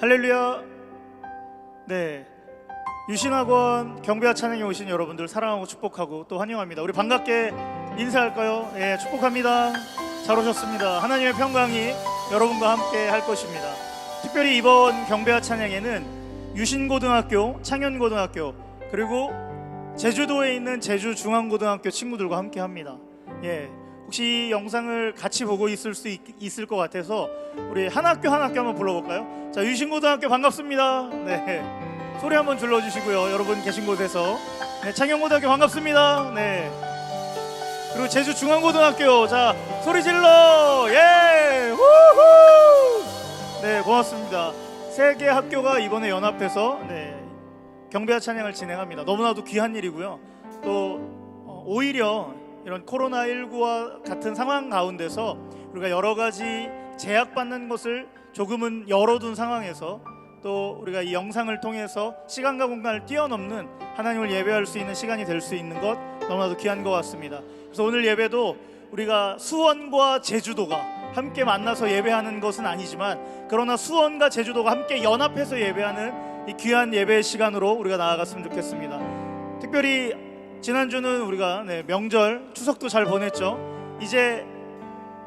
할렐루야. 네, 유신학원 경배와 찬양에 오신 여러분들 사랑하고 축복하고 또 환영합니다. 우리 반갑게 인사할까요? 예, 축복합니다. 잘 오셨습니다. 하나님의 평강이 여러분과 함께 할 것입니다. 특별히 이번 경배와 찬양에는 유신고등학교, 창현고등학교, 그리고 제주도에 있는 제주중앙고등학교 친구들과 함께 합니다. 예, 혹시 이 영상을 같이 보고 있을 것 같아서 우리 한 학교 한번 불러볼까요? 자, 유신고등학교 반갑습니다. 네, 소리 한번 질러주시고요. 여러분 계신 곳에서. 네, 창현고등학교 반갑습니다. 네, 그리고 제주중앙고등학교, 자, 소리 질러. 예, 우후. 네, 고맙습니다. 세 개 학교가 이번에 연합해서 경배와 찬양을 진행합니다. 너무나도 귀한 일이고요. 또 오히려 이런 코로나19와 같은 상황 가운데서 우리가 여러 가지 제약받는 것을 조금은 열어둔 상황에서 또 우리가 이 영상을 통해서 시간과 공간을 뛰어넘는 하나님을 예배할 수 있는 시간이 될 수 있는 것 너무나도 귀한 것 같습니다. 그래서 오늘 예배도 우리가 수원과 제주도가 함께 만나서 예배하는 것은 아니지만, 그러나 수원과 제주도가 함께 연합해서 예배하는 이 귀한 예배의 시간으로 우리가 나아갔으면 좋겠습니다. 특별히 지난주는 우리가 명절, 추석도 잘 보냈죠. 이제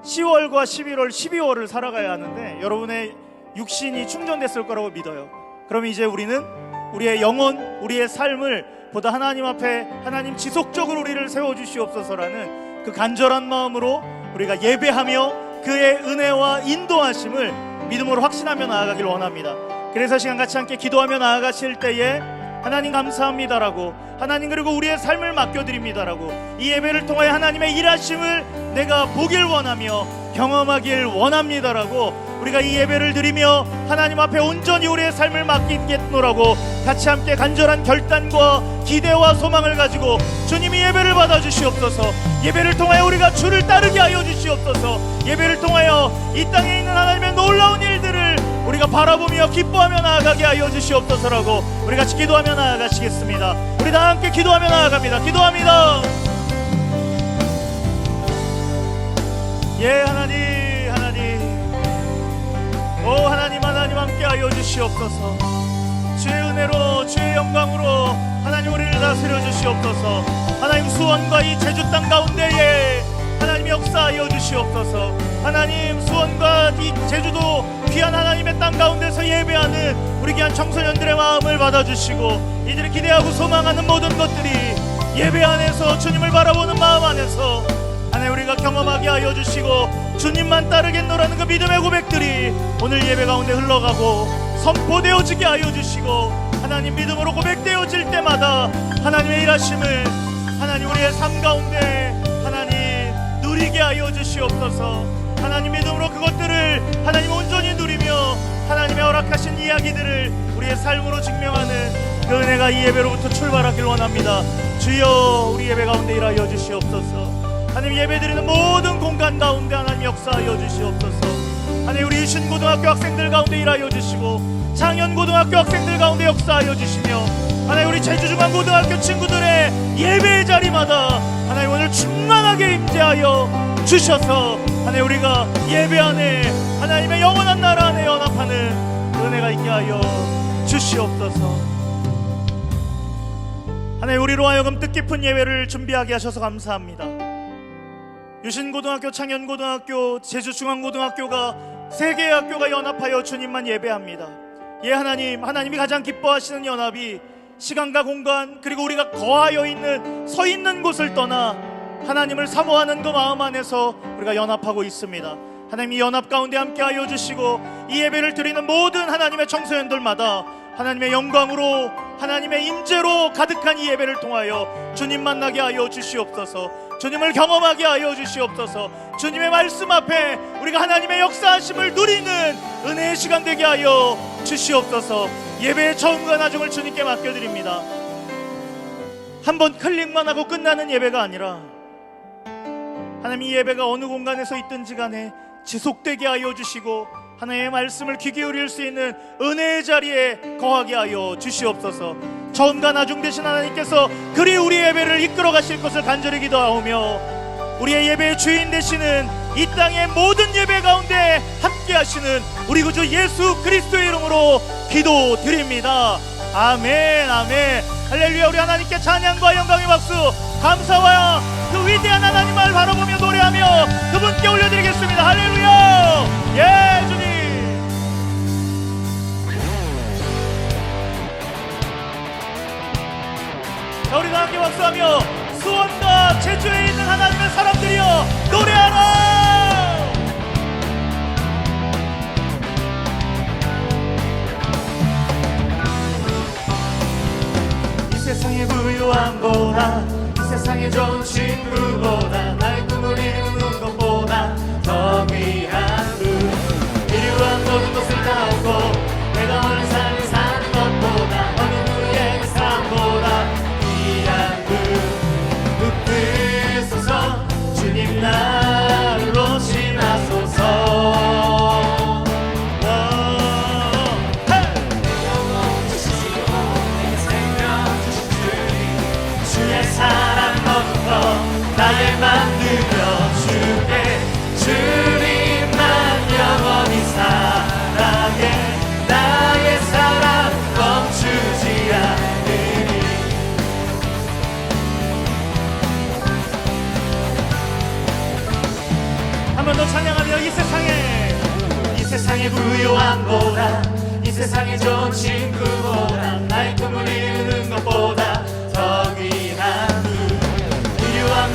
10월과 11월, 12월을 살아가야 하는데 여러분의 육신이 충전됐을 거라고 믿어요. 그럼 이제 우리는 우리의 영혼, 우리의 삶을 보다 하나님 앞에 하나님 지속적으로 우리를 세워주시옵소서라는 그 간절한 마음으로 우리가 예배하며 그의 은혜와 인도하심을 믿음으로 확신하며 나아가길 원합니다. 그래서 시간 같이 함께 기도하며 나아가실 때에 하나님 감사합니다라고, 하나님 그리고 우리의 삶을 맡겨드립니다라고, 이 예배를 통하여 하나님의 일하심을 내가 보길 원하며 경험하길 원합니다라고 우리가 이 예배를 드리며 하나님 앞에 온전히 우리의 삶을 맡기겠노라고 같이 함께 간절한 결단과 기대와 소망을 가지고 주님이 예배를 받아주시옵소서. 예배를 통하여 우리가 주를 따르게 하여 주시옵소서. 예배를 통하여 이 땅에 있는 하나님의 놀라운 일들을 우리가 바라보며 기뻐하며 나아가게 하여 주시옵소서라고 우리 같이 기도하며 나아가시겠습니다. 우리 다 함께 기도하며 나아갑니다. 기도합니다. 예, 하나님 하나님 함께 하여 주시옵소서. 주의 은혜로 주의 영광으로 하나님 우리를 다스려 주시옵소서. 하나님 수원과 이 제주 땅 가운데에 하나님 역사하여 주시옵소서. 하나님 수원과 이 제주도 귀한 하나님의 땅 가운데서 예배하는 우리 귀한 청소년들의 마음을 받아주시고 이들이 기대하고 소망하는 모든 것들이 예배 안에서 주님을 바라보는 마음 안에서 하나님 우리가 경험하게 하여 주시고 주님만 따르겠노라는 그 믿음의 고백들이 오늘 예배 가운데 흘러가고 선포되어지게 하여 주시고 하나님 믿음으로 고백되어질 때마다 하나님의 일하심을 하나님 우리의 삶 가운데 하나님 누리게 하여 주시옵소서. 하나님 믿음으로 그것들을 하나님 온전히 누리며 하나님의 허락하신 이야기들을 우리의 삶으로 증명하는 그 은혜가 이 예배로부터 출발하길 원합니다. 주여 우리 예배 가운데 일하여 주시옵소서. 하나님 예배드리는 모든 공간 가운데 하나님 역사하여 주시옵소서. 하나님 우리 유신고등학교 학생들 가운데 일하여 주시고 창현고등학교 학생들 가운데 역사하여 주시며 하나님 우리 제주중앙고등학교 친구들의 예배의 자리마다 하나님 오늘 충만하게 임재하여 주셔서 하나님 우리가 예배 안에 하나님의 영원한 나라 안에 연합하는 은혜가 있게 하여 주시옵소서. 하나님 우리로 하여금 뜻깊은 예배를 준비하게 하셔서 감사합니다. 유신고등학교, 창현고등학교, 제주중앙고등학교가 세 개의 학교가 연합하여 주님만 예배합니다. 예, 하나님이 가장 기뻐하시는 연합이 시간과 공간 그리고 우리가 거하여 있는 서 있는 곳을 떠나 하나님을 사모하는 그 마음 안에서 우리가 연합하고 있습니다. 하나님 이 연합 가운데 함께하여 주시고 이 예배를 드리는 모든 하나님의 청소년들마다 하나님의 영광으로 하나님의 임재로 가득한 이 예배를 통하여 주님 만나게 하여 주시옵소서. 주님을 경험하게 하여 주시옵소서. 주님의 말씀 앞에 우리가 하나님의 역사하심을 누리는 은혜의 시간 되게 하여 주시옵소서. 예배의 처음과 나중을 주님께 맡겨드립니다. 한번 클릭만 하고 끝나는 예배가 아니라 하나님 이 예배가 어느 공간에서 있든지 간에 지속되게 하여 주시고 하나님의 말씀을 귀 기울일 수 있는 은혜의 자리에 거하게 하여 주시옵소서. 처음과 나중 되신 하나님께서 그리 우리 예배를 이끌어 가실 것을 간절히 기도하오며 우리의 예배의 주인 되시는 이 땅의 모든 예배 가운데 함께 하시는 우리 구주 예수 그리스도의 이름으로 기도드립니다. 아멘 아멘 할렐루야. 우리 하나님께 찬양과 영광의 박수 감사와 그 위대한 하나님을 바라보며 노래하며 그분께 올려드리겠습니다. 할렐루야. 예 주님. 자, 우리 다 함께 박수하며 수원과 제주에 있는 하나님의 사람들이여 노래하라. 이 세상의 부유함보다 이 세상의 좋은 친구보다 나의 꿈을 이루는 것보다 더 귀한 분 이루한 모든 것을 다 얻고 내가 원하는 삶을 사는 것보다 어느 누구의 삶보다 귀한 분 붙드소서 주님 나를 오시나소서. 나의 만들어 주게 주님만 영원히 사랑해 나의 사랑 멈추지 않으리. 한 번 더 찬양하며 이 세상의 부요함보다 이 세상의 좋은 친구보다 나의 꿈을 이루는 것보다 더 귀한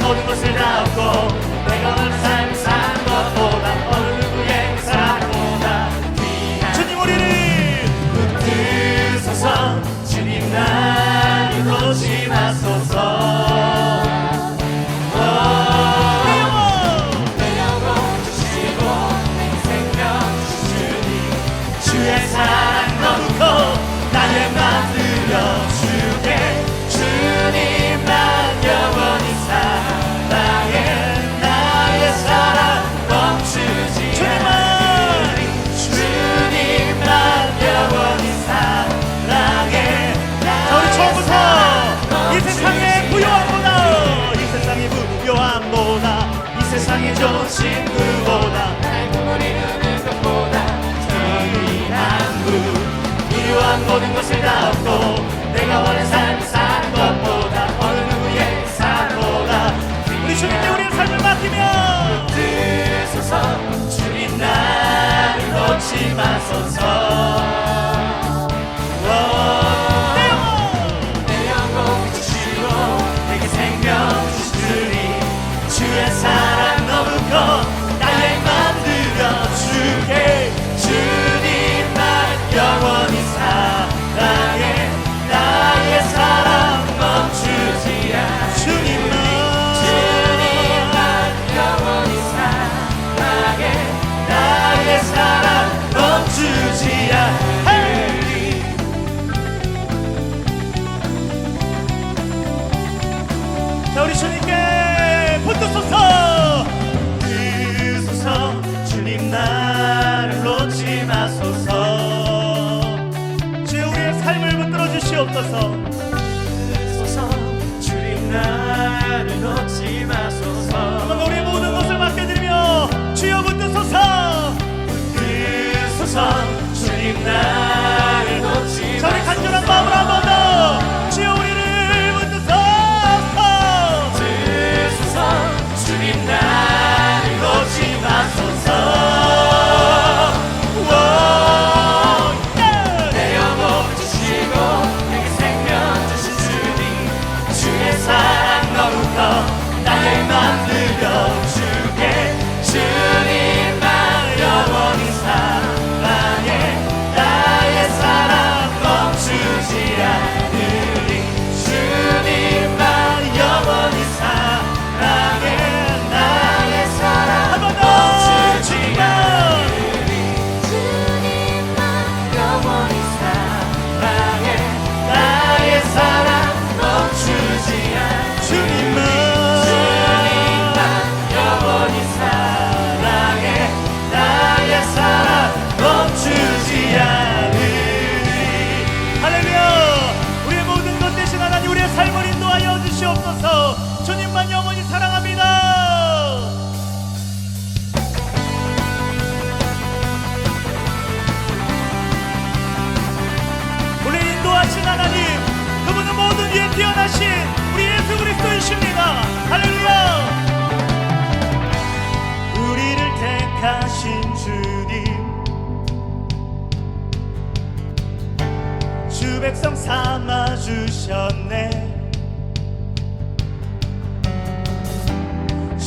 모든 것을 다 얻고 내가 원하는 삶을 사는 것보다 어느 누구의 사랑보다 귀한 주님 우리를 붙드소서 주님 나를 놓지 마소서. 내 영혼 주시고 내 생명 주시니 주의 사랑 넘고 나를 만들어 주게 주님만 영원히 나의 사랑 멈추지 않으리. 주님만 영원히 사랑해. 자, 우리 처음부터 이 세상의 부요함보다 이 세상의 부요함보다 이 세상의 좋은 친구보다 나의 꿈을 이루는 것보다 더 귀한 분 이루한 모든 것을 다 얻고 내가 원하는 삶을 사는 것보다 어느 누구의 삶보다 우리 주님께 우리의 삶을 맡기며 붙드소서 주님 나를 놓지 마소서. 내 영혼 주시고 내게 생명 주시리 주의 사랑 너무고 나의 만들어 주게 주님만 영원히 사랑해 나의 사랑 멈추지 않아. 주님만 영원히 사랑해 나의 사랑 멈추지 않으리. 자, 우리 주님께 붙드소서 붙드소서 주님 나를 놓지 마소서. 주여 우리의 삶을 붙들어 주시옵소서. 주님 나를 놓지 마소서. 한번 우리의 모든 것을 맡겨드리며 주여 붙드소서 붙드소서 주님 나를 놓지 마소서. 저희 간절한 마음으로 한 번 더 주여 우리를 붙드소서 붙드소서 주님 나를 놓지 마소서. 내 영혼 주시고 내게 생명 주신 주님 주의 사랑 너무도 나를 만들어 주게 주님만 영원히 사랑해 나의 사랑 멈추지 않으리. 주님만 영원히 사랑해 나의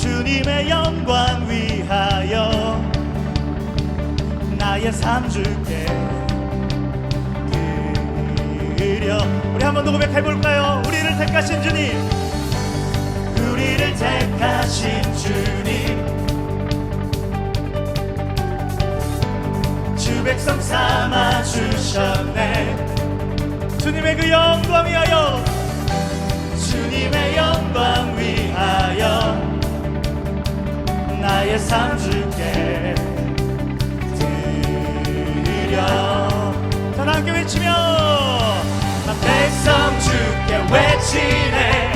주님의 영광 위하여 나의 삶 주께 드려. 우리 한번 더 고백해볼까요? 우리를 택하신 주님, 우리를 택하신 주님, 주 백성 삼아 주셨네. 주님의 그 영광 위하여, 주님의 영광 위하여 나의 삶 주께 드려. 자, 함께 외치며 나 백성 주께 외치네.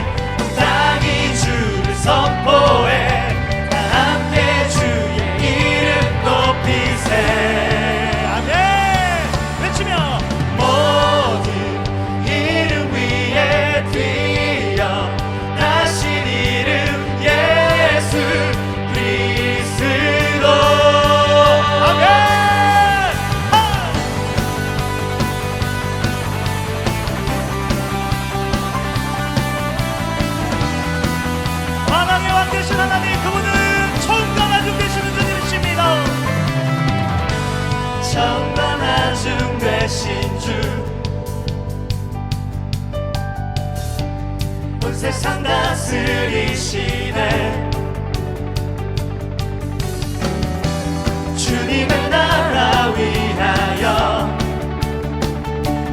땅이 주를 선포해. 다 함께 주의 이름 높이세. 아멘. 외치며 모든 이름 위에 뛰어 나신 이름 예수 그리스도. 아멘. 만왕의 왕 되신 하나님, 그분은 처음과 나중 되시는 주님이십니다. 처음과 나중 되신 주, 온 세상 다스리시네. 주님의 나라 위하여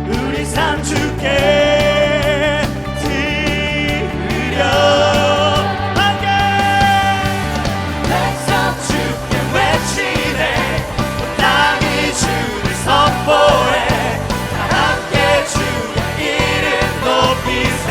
우리 삶 주께 드려. 백성 주께 외치네. 땅이 주를 선포해. 다 함께 주의 이름 높이세.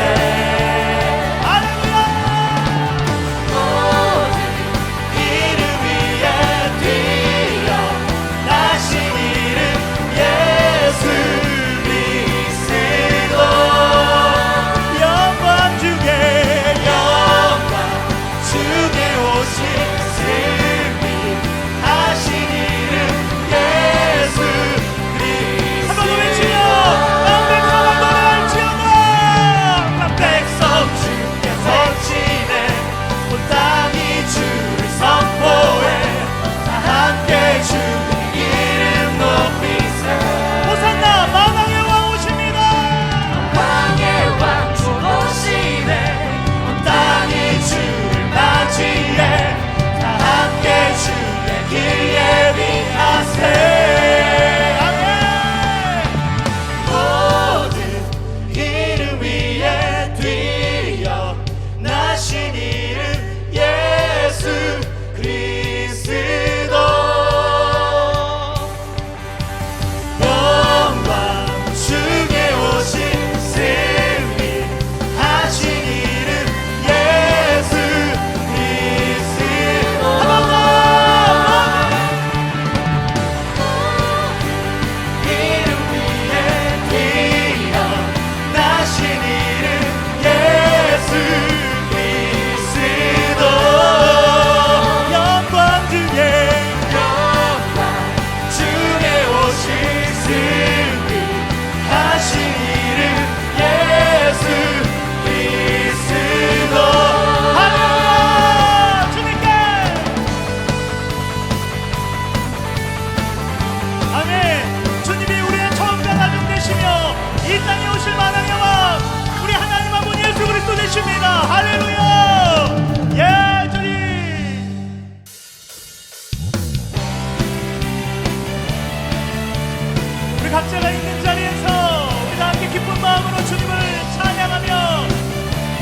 각자가 있는 자리에서 우리 다 함께 기쁜 마음으로 주님을 찬양하며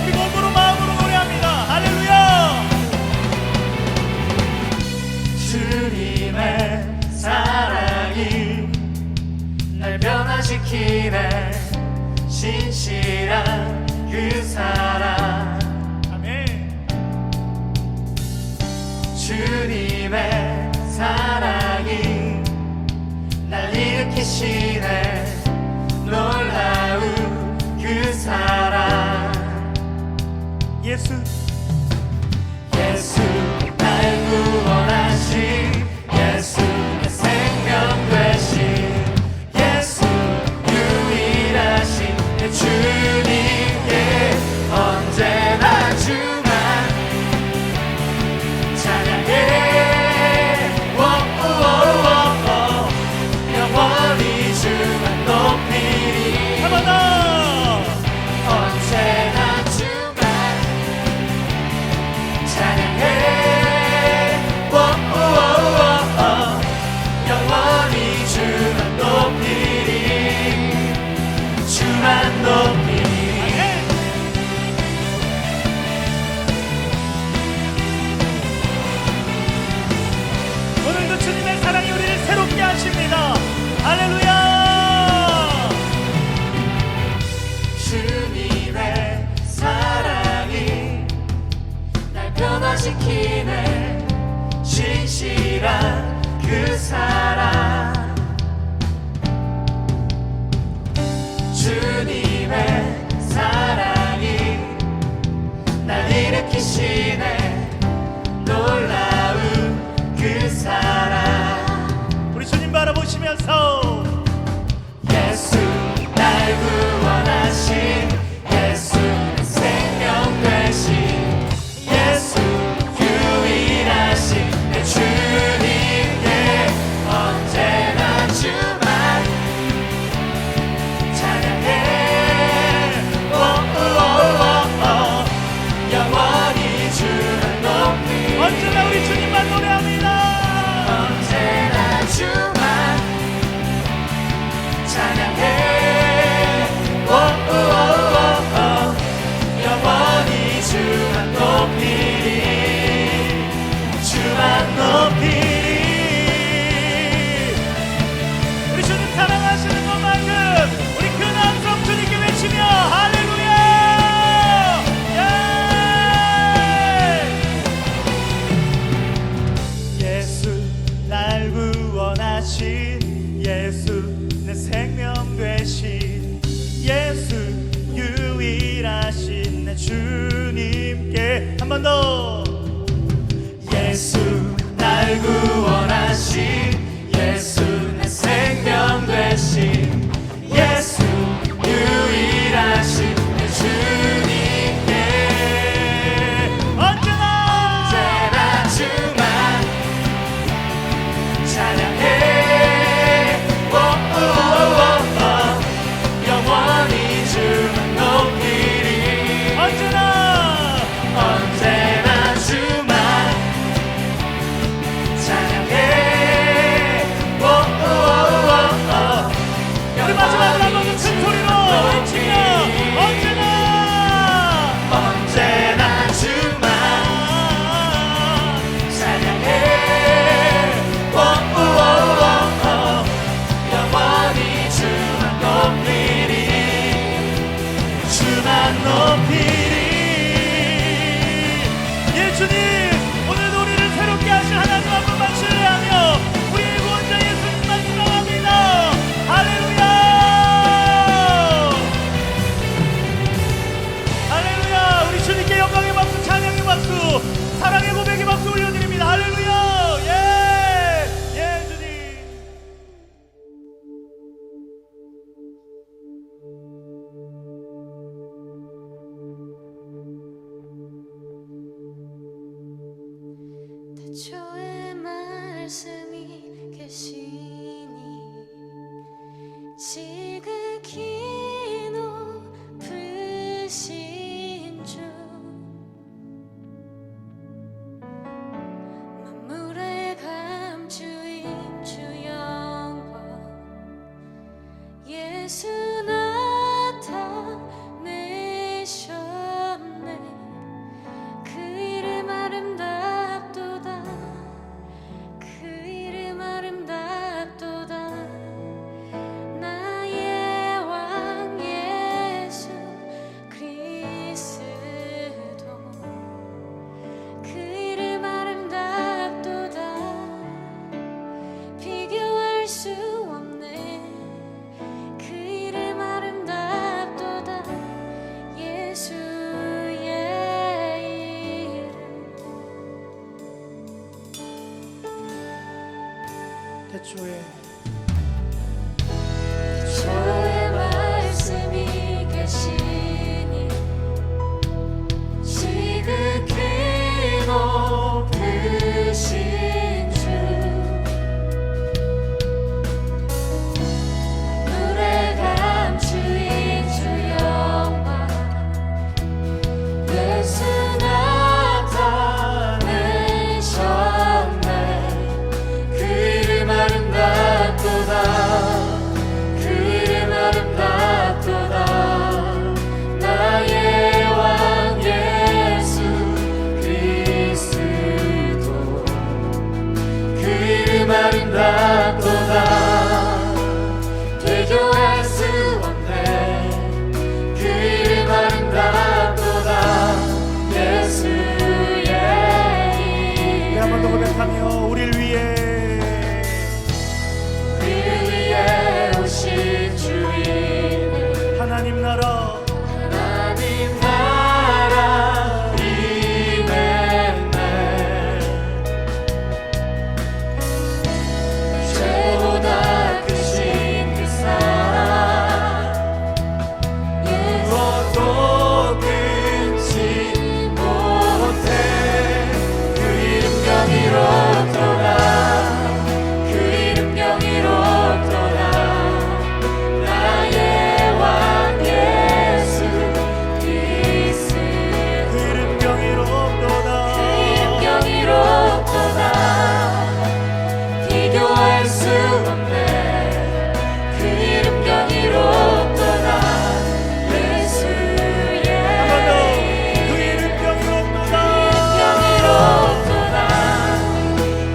우리 몸으로 마음으로 노래합니다. 할렐루야. 주님의 사랑이 날 변화시키네. 신실한 그 사랑. 아멘. 주님의 사랑이 날 일으키시네. 놀라운 그 사랑. 예수 날 구원하신 예수, 내 생명 되신 예수, 유일하신 내 주님께 언제나 주만 주님의 사랑이 우리를 새롭게 하십니다. 할렐루야. 주님의 사랑이 날 변화시키네. 진실한 그 사랑, 주님의 사랑이 날 일으키시네. 놀라운 그 사랑. 우리 주님 바라보시면서 예수 날 구원하신 예수 생명 되신 예수 유일하신 내 주님께 언제나 주만 찬양해. 영원히 주만 높이. 언제나 우리 주님만 노래합니다. 언제나 주만 찬양해. 영원히 주만 높이리. 주만 높이리. 우리 주님 사랑하시는 것만큼 우리 큰 함성 주님께 외치며 할렐루야. 예. 예수 날 구원하신 예수 내 생명 되신 예수 유일하신 내 주님께 한 번 더. 예수 날 구원하신 예수 내 생명 되신 예수 유일하신 내 주님께 언제나 주만 찬양해. 영원히 주만 높이리. 언제나 주만 찬양해. 우리 마지막으로 한번 큰 소리로 외치며 언제나 주만 찬양해. 영원히 주만 높이리. 주만 높이리. 예 주님, 오늘도 우리를 새롭게 하신 하나님 한 분만 신뢰하며 우리의 구원자 예수님만 사랑합니다. 할렐루야. 할렐루야. 우리 주님께 영광의 박수, 찬양의 박수, 사랑의 고백의 박수 올려드립니다. 할렐루야. 예 주님. 태초에 말씀이 계시니 지극히 높으신 주 만물의 감추인 주 영광 예수 나타내셨네. 그 이름 아름답도다. 그 이름 아름답도다. 나의 왕 예수 그리스도. 그 이름 아름답도다. 비교할 수 없네. 그 이름 아름답도다. 예수의 이름. 태초에 주의 말씀이 계시니 지극히 높으신 주 물에 감추인 주 영광 예수 나타내셨네. 그 이름 아름답도다. 그 이름 고백하며 우리를 위해 오신 주인을 하나님 나라 하나님 나라 임했네. 죄보다 크신 그 사랑 무엇도 끊지 못해. 그 이름 경이롭도다. 그 이름 경이롭도다. 나의 왕 예수 그리스도. 그 이름 경이롭도다 경이롭도다. 비교할 수 없네. 그 이름 경이롭도다. 예수의 한번더 그 이름 경이롭도다 경이롭도다.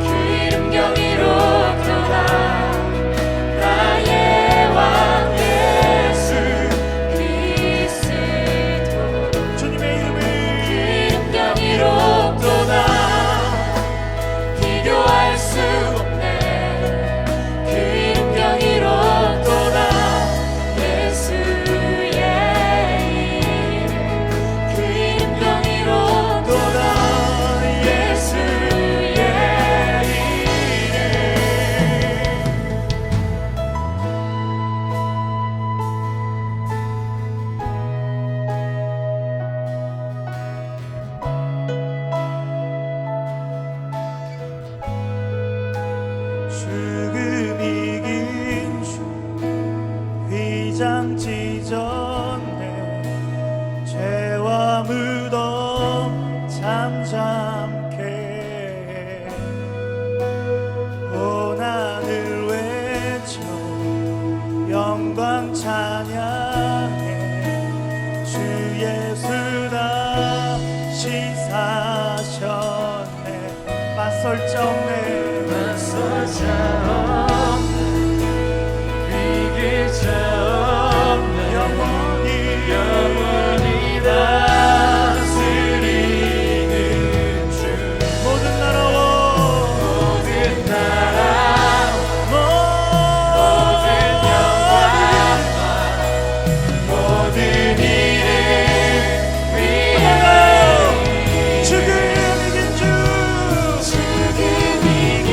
그 이름 경이롭도다. 나의 왕 예수 그리스도. 주님의 이름을 이름 경이롭도다. 비교할 수 없네. 그 이름 경이롭도다. 예수의 이름. 그 이름 경이롭도다. 예수의 죽음 이긴 주 휘장 찢었네. 죄와 무덤 잠잠케 해. 고난을 외쳐 영광 찬양해. 주 예수 다시 사셨네. 맞설 자 없네. 맞설자 없네. 이길 자 없네. 영원히 다스리는 주. 모든 나라와 모든 나라와 모든 영광과 모든 일을 위해 죽음 이긴 주 죽음 이긴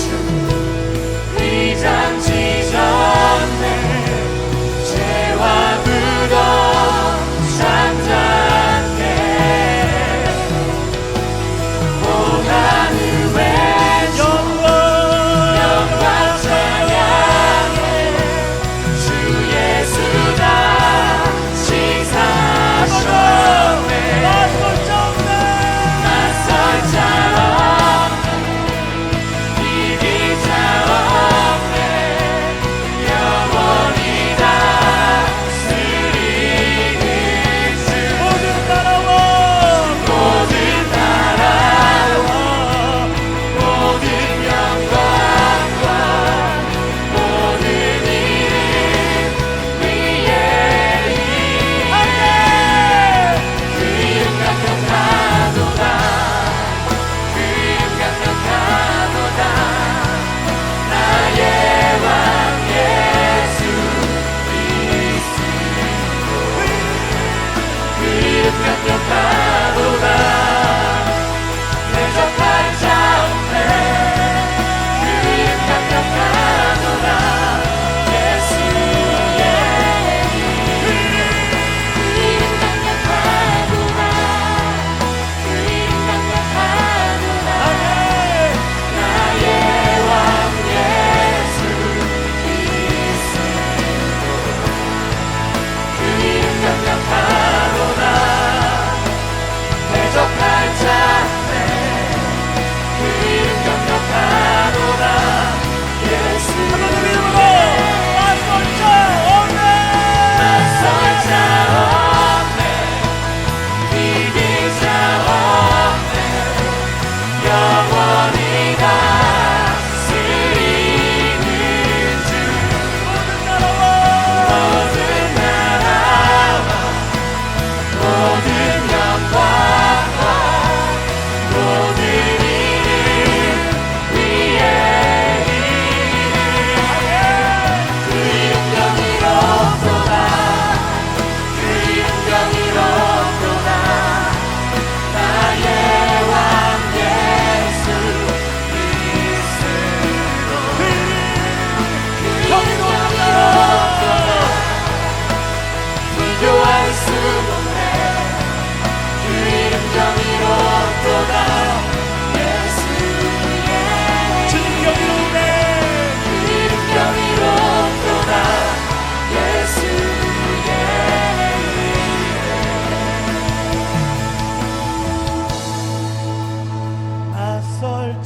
주 위장 찢었네.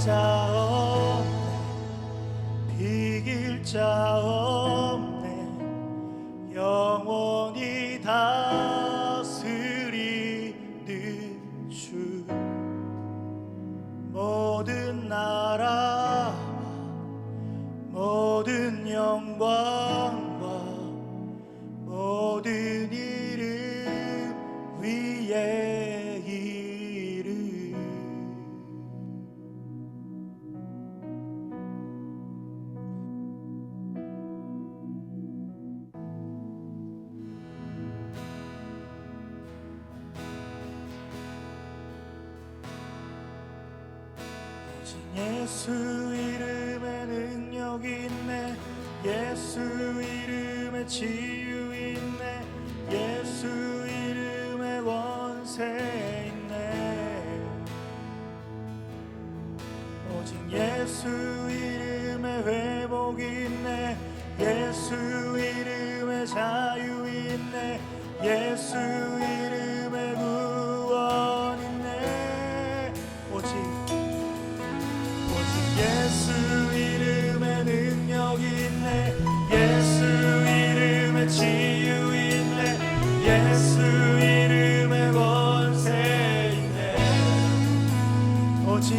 자 없네 비길 자 없네 영원히 다스리는 주 모든 나라와 모든 영광과 모든 이름 위에 이름 오직 예수 이름에 능력이 있네 예수 이름에 치유 있네 예수 이름에 권세 있네 오직 예수 이름에 회복이 있네 예수 이름에 자유 있네 예수 이름에 구원 있네 오직 예수 이름에 능력이 있네 예수 이름에 치유 있네 예수 이름에 권세 있네 오직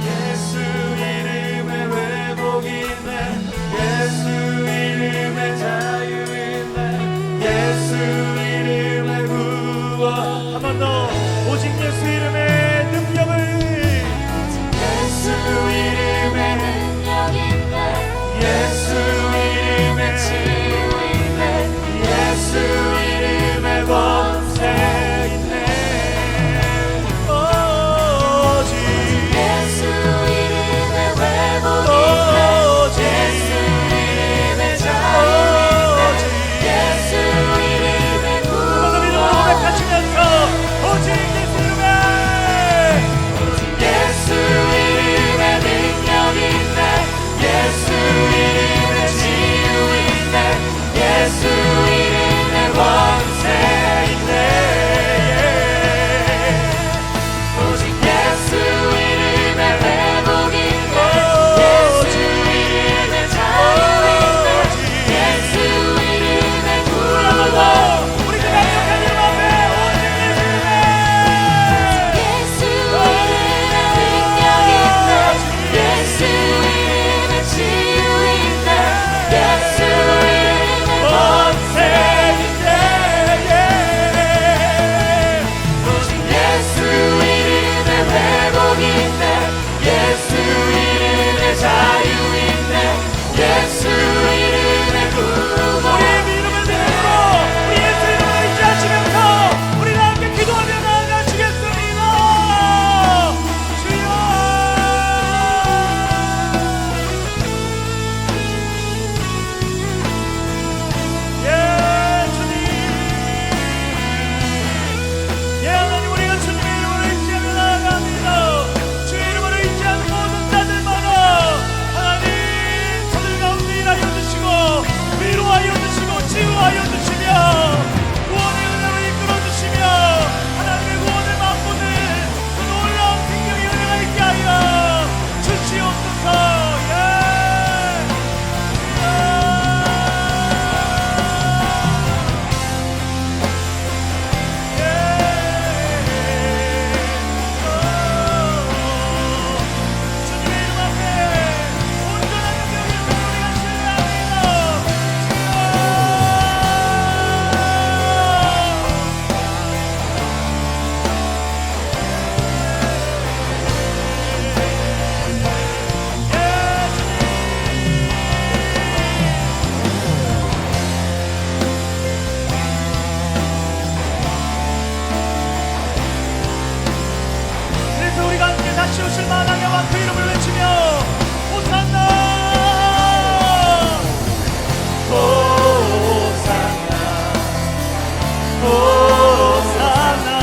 예수 이름에 회복이 있네 예수 이름에 자유 있네 예수 이름에 구원 한 번 더 오직 예수 이름의 능력을 예수 이름에 능력이 있네 예수 이름에 치유 있네 예수 이름에 권세 있네 오직 예수 이름에 회복이 있네 예수 이름에 자유 있네 예수 이름에 한번더 믿음으로 구원 고백하시면서 오직 예수 이름에 예수 이름에 능력이 있네 예수 이름에 치유 있네 예수 이름에 권세 있네 오직 예수 이름에 회복이 있네 예수 이름에 자유 있네 예수 이름에 구원 우리 그 강력한 이름 앞에 오직 예수 이름에 예수 이름에 능력이 있네 예수 이름에 치유 있네 예수 이름에 권세 오직 예수 이름에 회복이 있네 예수 이름에 자유 있네 예수 이름에 구원 우리의 믿음을 드리고 우리 예수 이름을 의지하시면서 우리가 함께 기도하며 나아가시겠습니다 주여 예 주님 예 하나님 우리가 주님의 이름을 의지하며 나아갑니다 주의 이름을 의지하는 모든 자들마다 하나님 저들 가운데 일하여 주시고 위로하여 주시고 치유하여 주시며 구원의 은혜로 이끌어 주시며 하나님의 구원을 맛보는 그 놀라운 생명의 은혜가 있게 하여 주시옵소서 주님의 이름 앞에 온전한 영역에서 우리가 그래서 우리가 함께 다시 오실 만하여와 그 이름을 외치며 호산나 호산나 호산나 호산나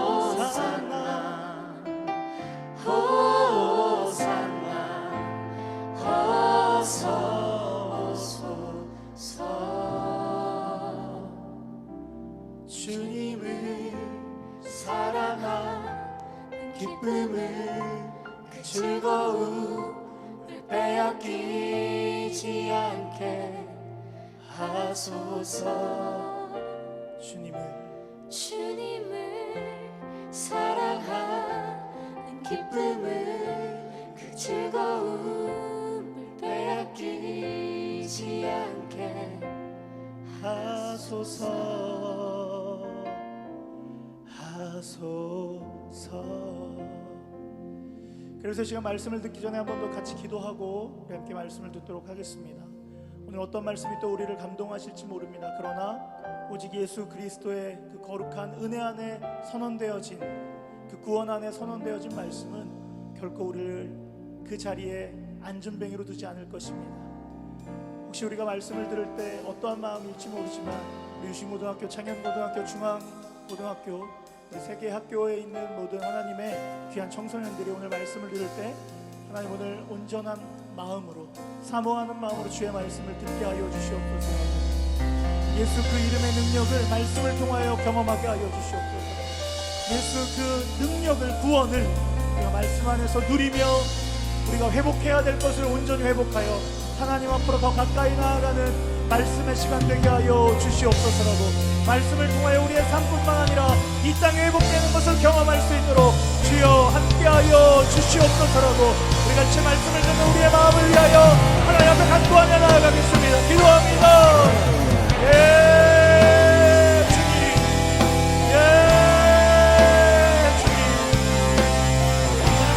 호산나 호산나 호소서 주님을 사랑하는 기쁨을 그 즐거움을 빼앗기지 않게 하소서. 주님을 사랑하는 기쁨을 그 즐거움을 빼앗기지 않게 하소서 하소서. 그래서 제가 말씀을 듣기 전에 한 번 더 같이 기도하고 우리 함께 말씀을 듣도록 하겠습니다. 오늘 어떤 말씀이 또 우리를 감동하실지 모릅니다. 그러나 오직 예수 그리스도의 그 거룩한 은혜 안에 선언되어진 그 구원 안에 선언되어진 말씀은 결코 우리를 그 자리에 안전뱅이로 두지 않을 것입니다. 혹시 우리가 말씀을 들을 때 어떠한 마음일지 모르지만 우리 유신고등학교, 창현고등학교, 중앙고등학교 우리 세 개 학교에 있는 모든 하나님의 귀한 청소년들이 오늘 말씀을 들을 때 하나님 오늘 온전한 마음으로 사모하는 마음으로 주의 말씀을 듣게 하여 주시옵소서. 예수 그 이름의 능력을 말씀을 통하여 경험하게 하여 주시옵소서. 예수 그 능력을, 구원을 우리가 말씀 안에서 누리며 우리가 회복해야 될 것을 온전히 회복하여 하나님 앞으로 더 가까이 나아가는 말씀의 시간 되게 하여 주시옵소서라고 말씀을 통하여 우리의 삶뿐만 아니라 이 땅에 회복되는 것을 경험할 수 있도록 주여 함께하여 주시옵소서라고 우리 같이 말씀을 듣는 우리의 마음을 위하여 하나님 앞에 간구하며 나아가겠습니다. 기도합니다. 예 주님, 예 주님,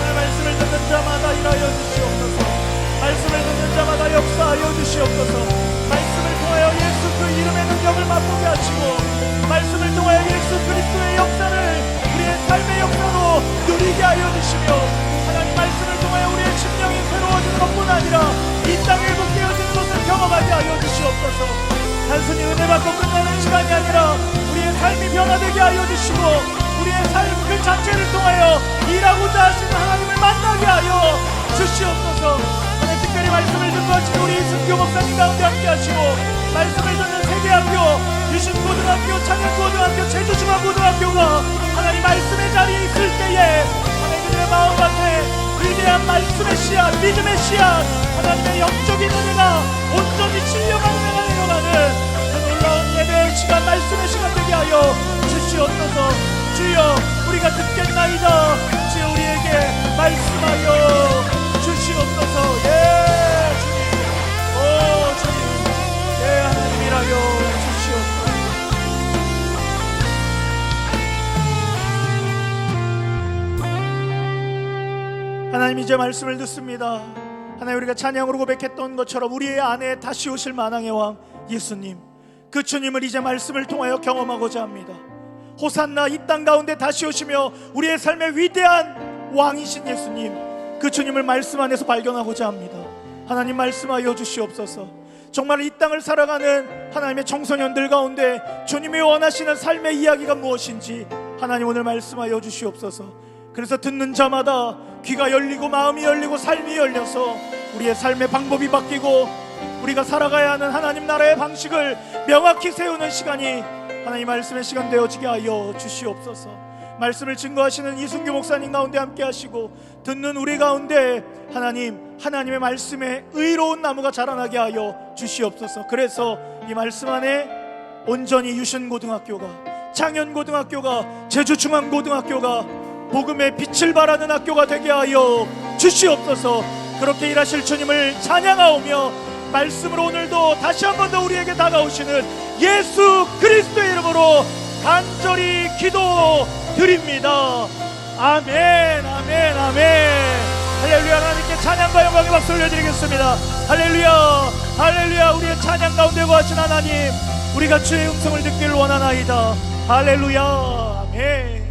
오늘 말씀을 듣는 자마다 일하여 주시옵소서. 말씀을 듣는 자마다 역사하여 주시옵소서. 말씀을 통하여 예수 그 이름의 능력을 맛보게 하시고 말씀을 통하여 예수 그리스도의 역사를 우리의 삶의 역사로 누리게 하여 주시며 하나님 말씀을 통하여 우리의 심령이 새로워지는 것뿐 아니라 이 땅에 회복되어지는 것을 경험하게 하여 주시옵소서. 단순히 은혜 받고 끝나는 시간이 아니라 우리의 삶이 변화되게 하여 주시고 우리의 삶 그 자체를 통하여 일하고자 하시는 하나님을 만나게 하여 주시옵소서. 하나님 특별히 말씀을 듣고 하신 우리 이승규 목사님 가운데 함께 하시고 말씀을 듣는 세계학교, 유신고등학교, 창현고등학교, 제주중앙고등학교가 하나님 말씀의 자리에 있을 때에 하나님의 마음밭에 위대한 말씀의 씨앗, 믿음의 씨앗, 하나님의 영적인 은혜가 온전히 진령한 은혜가 내려가는 그 놀라운 예배의 시간, 말씀의 시간 되게 하여 주시옵소서. 주여 우리가 듣겠나이다. 주여 우리에게 말씀하여 주시옵소서. 예 주님, 오 주님, 예 하나님이라여 주시옵소서. 하나님 이제 말씀을 듣습니다. 하나님 우리가 찬양으로 고백했던 것처럼 우리의 안에 다시 오실 만왕의 왕 예수님, 그 주님을 이제 말씀을 통하여 경험하고자 합니다. 호산나 이 땅 가운데 다시 오시며 우리의 삶의 위대한 왕이신 예수님, 그 주님을 말씀 안에서 발견하고자 합니다. 하나님 말씀하여 주시옵소서. 정말 이 땅을 살아가는 하나님의 청소년들 가운데 주님이 원하시는 삶의 이야기가 무엇인지 하나님 오늘 말씀하여 주시옵소서. 그래서 듣는 자마다 귀가 열리고 마음이 열리고 삶이 열려서 우리의 삶의 방법이 바뀌고 우리가 살아가야 하는 하나님 나라의 방식을 명확히 세우는 시간이 하나님 말씀의 시간 되어지게 하여 주시옵소서. 말씀을 증거하시는 이승규 목사님 가운데 함께 하시고 듣는 우리 가운데 하나님의 말씀에 의로운 나무가 자라나게 하여 주시옵소서. 그래서 이 말씀 안에 온전히 유신고등학교가, 창현고등학교가, 제주중앙고등학교가 복음의 빛을 발하는 학교가 되게 하여 주시옵소서. 그렇게 일하실 주님을 찬양하오며 말씀으로 오늘도 다시 한 번 더 우리에게 다가오시는 예수 그리스도의 이름으로 간절히 기도드립니다. 아멘, 아멘, 아멘. 할렐루야. 하나님께 찬양과 영광의 박수 올려드리겠습니다. 할렐루야, 할렐루야. 우리의 찬양 가운데 거하신 하나님, 우리가 주의 음성을 듣기를 원하나이다. 할렐루야, 아멘.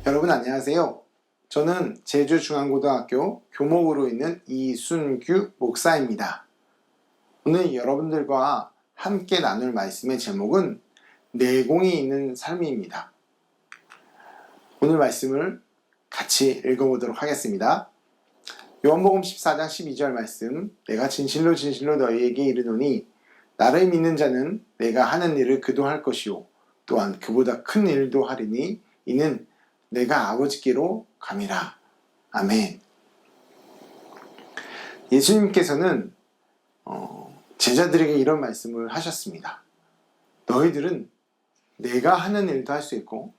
여러분 안녕하세요. 저는 제주중앙고등학교 교목으로 있는 이순규 목사입니다. 오늘 여러분들과 함께 나눌 말씀의 제목은 내공이 있는 삶입니다. 오늘 말씀을 같이 읽어보도록 하겠습니다. 요한복음 14장 12절 말씀, 내가 진실로 진실로 너희에게 이르노니 나를 믿는 자는 내가 하는 일을 그도 할 것이요 또한 그보다 큰 일도 하리니 이는 내가 아버지께로 감이라. 아멘. 예수님께서는 제자들에게 이런 말씀을 하셨습니다. 너희들은 내가 하는 일도 할 수 있고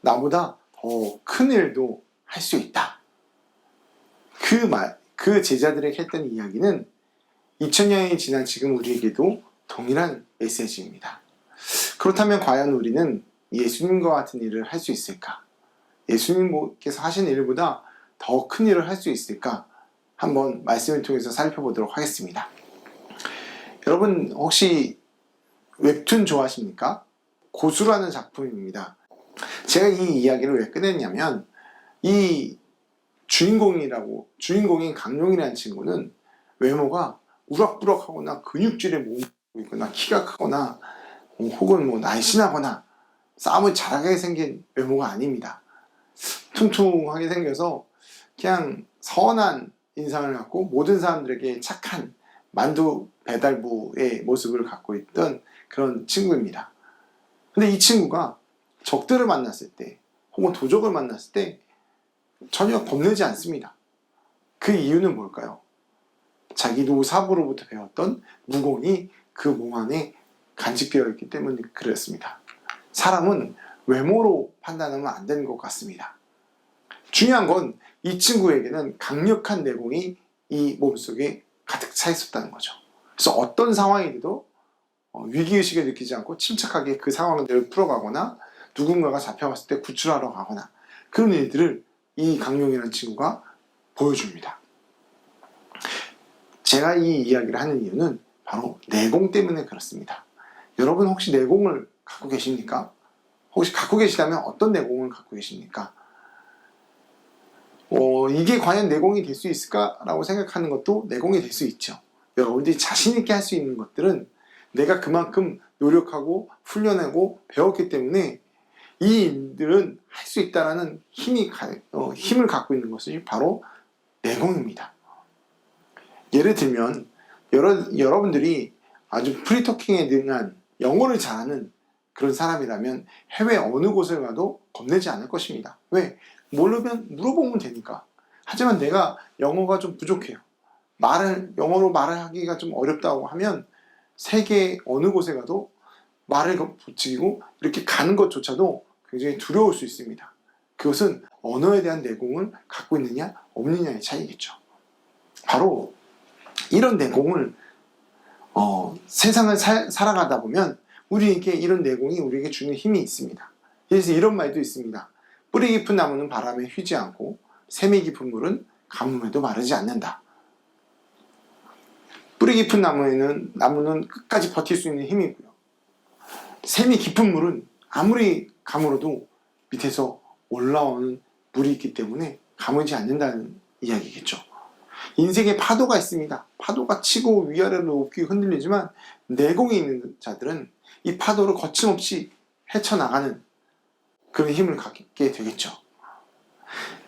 나보다 더 큰 일도 할 수 있다. 그 제자들에게 했던 이야기는 2000년이 지난 지금 우리에게도 동일한 메시지입니다. 그렇다면 과연 우리는 예수님과 같은 일을 할 수 있을까? 예수님께서 하신 일보다 더 큰 일을 할 수 있을까? 한번 말씀을 통해서 살펴보도록 하겠습니다. 여러분 혹시 웹툰 좋아하십니까? 고수라는 작품입니다. 제가 이 이야기를 왜 꺼냈냐면 이 주인공인 강룡이라는 친구는 외모가 우락부락하거나 근육질의 몸이 있거나 키가 크거나 혹은 날씬하거나 싸움을 잘하게 생긴 외모가 아닙니다. 퉁퉁하게 생겨서 그냥 선한 인상을 갖고 모든 사람들에게 착한 만두 배달부의 모습을 갖고 있던 그런 친구입니다. 근데 이 친구가 적들을 만났을 때 혹은 도적을 만났을 때 전혀 겁내지 않습니다. 그 이유는 뭘까요? 자기 노사부로부터 배웠던 무공이 그 몸 안에 간직되어 있기 때문에 그랬습니다. 사람은 외모로 판단하면 안 되는 것 같습니다. 중요한 건 이 친구에게는 강력한 내공이 이 몸속에 가득 차 있었다는 거죠. 그래서 어떤 상황이라도 위기의식을 느끼지 않고 침착하게 그 상황들을 풀어가거나 누군가가 잡혀갔을 때 구출하러 가거나 그런 일들을 이 강룡이라는 친구가 보여줍니다. 제가 이 이야기를 하는 이유는 바로 내공 때문에 그렇습니다. 여러분 혹시 내공을 갖고 계십니까? 혹시 갖고 계시다면 어떤 내공을 갖고 계십니까? 이게 과연 내공이 될 수 있을까라고 생각하는 것도 내공이 될 수 있죠. 여러분들이 자신 있게 할 수 있는 것들은 내가 그만큼 노력하고 훈련하고 배웠기 때문에 이 일들은 할 수 있다라는 힘을 갖고 있는 것이 바로 내공입니다. 예를 들면 여러분들이 아주 프리토킹에 능한 영어를 잘하는 그런 사람이라면 해외 어느 곳을 가도 겁내지 않을 것입니다. 왜? 모르면 물어보면 되니까. 하지만 내가 영어가 좀 부족해요. 영어로 말을 하기가 좀 어렵다고 하면 세계 어느 곳에 가도 말을 붙이고 이렇게 가는 것조차도 굉장히 두려울 수 있습니다. 그것은 언어에 대한 내공을 갖고 있느냐 없느냐의 차이겠죠. 바로 이런 내공을 세상을 살아가다 보면 우리에게 이런 내공이 우리에게 주는 힘이 있습니다. 그래서 이런 말도 있습니다. 뿌리 깊은 나무는 바람에 휘지 않고 샘이 깊은 물은 가뭄에도 마르지 않는다. 뿌리 깊은 나무는 끝까지 버틸 수 있는 힘이 있고요. 샘이 깊은 물은 아무리 가물어도 밑에서 올라오는 물이 있기 때문에 가물지 않는다는 이야기겠죠. 인생에 파도가 있습니다. 파도가 치고 위아래로 높게 흔들리지만 내공이 있는 자들은 이 파도를 거침없이 헤쳐나가는 그런 힘을 갖게 되겠죠.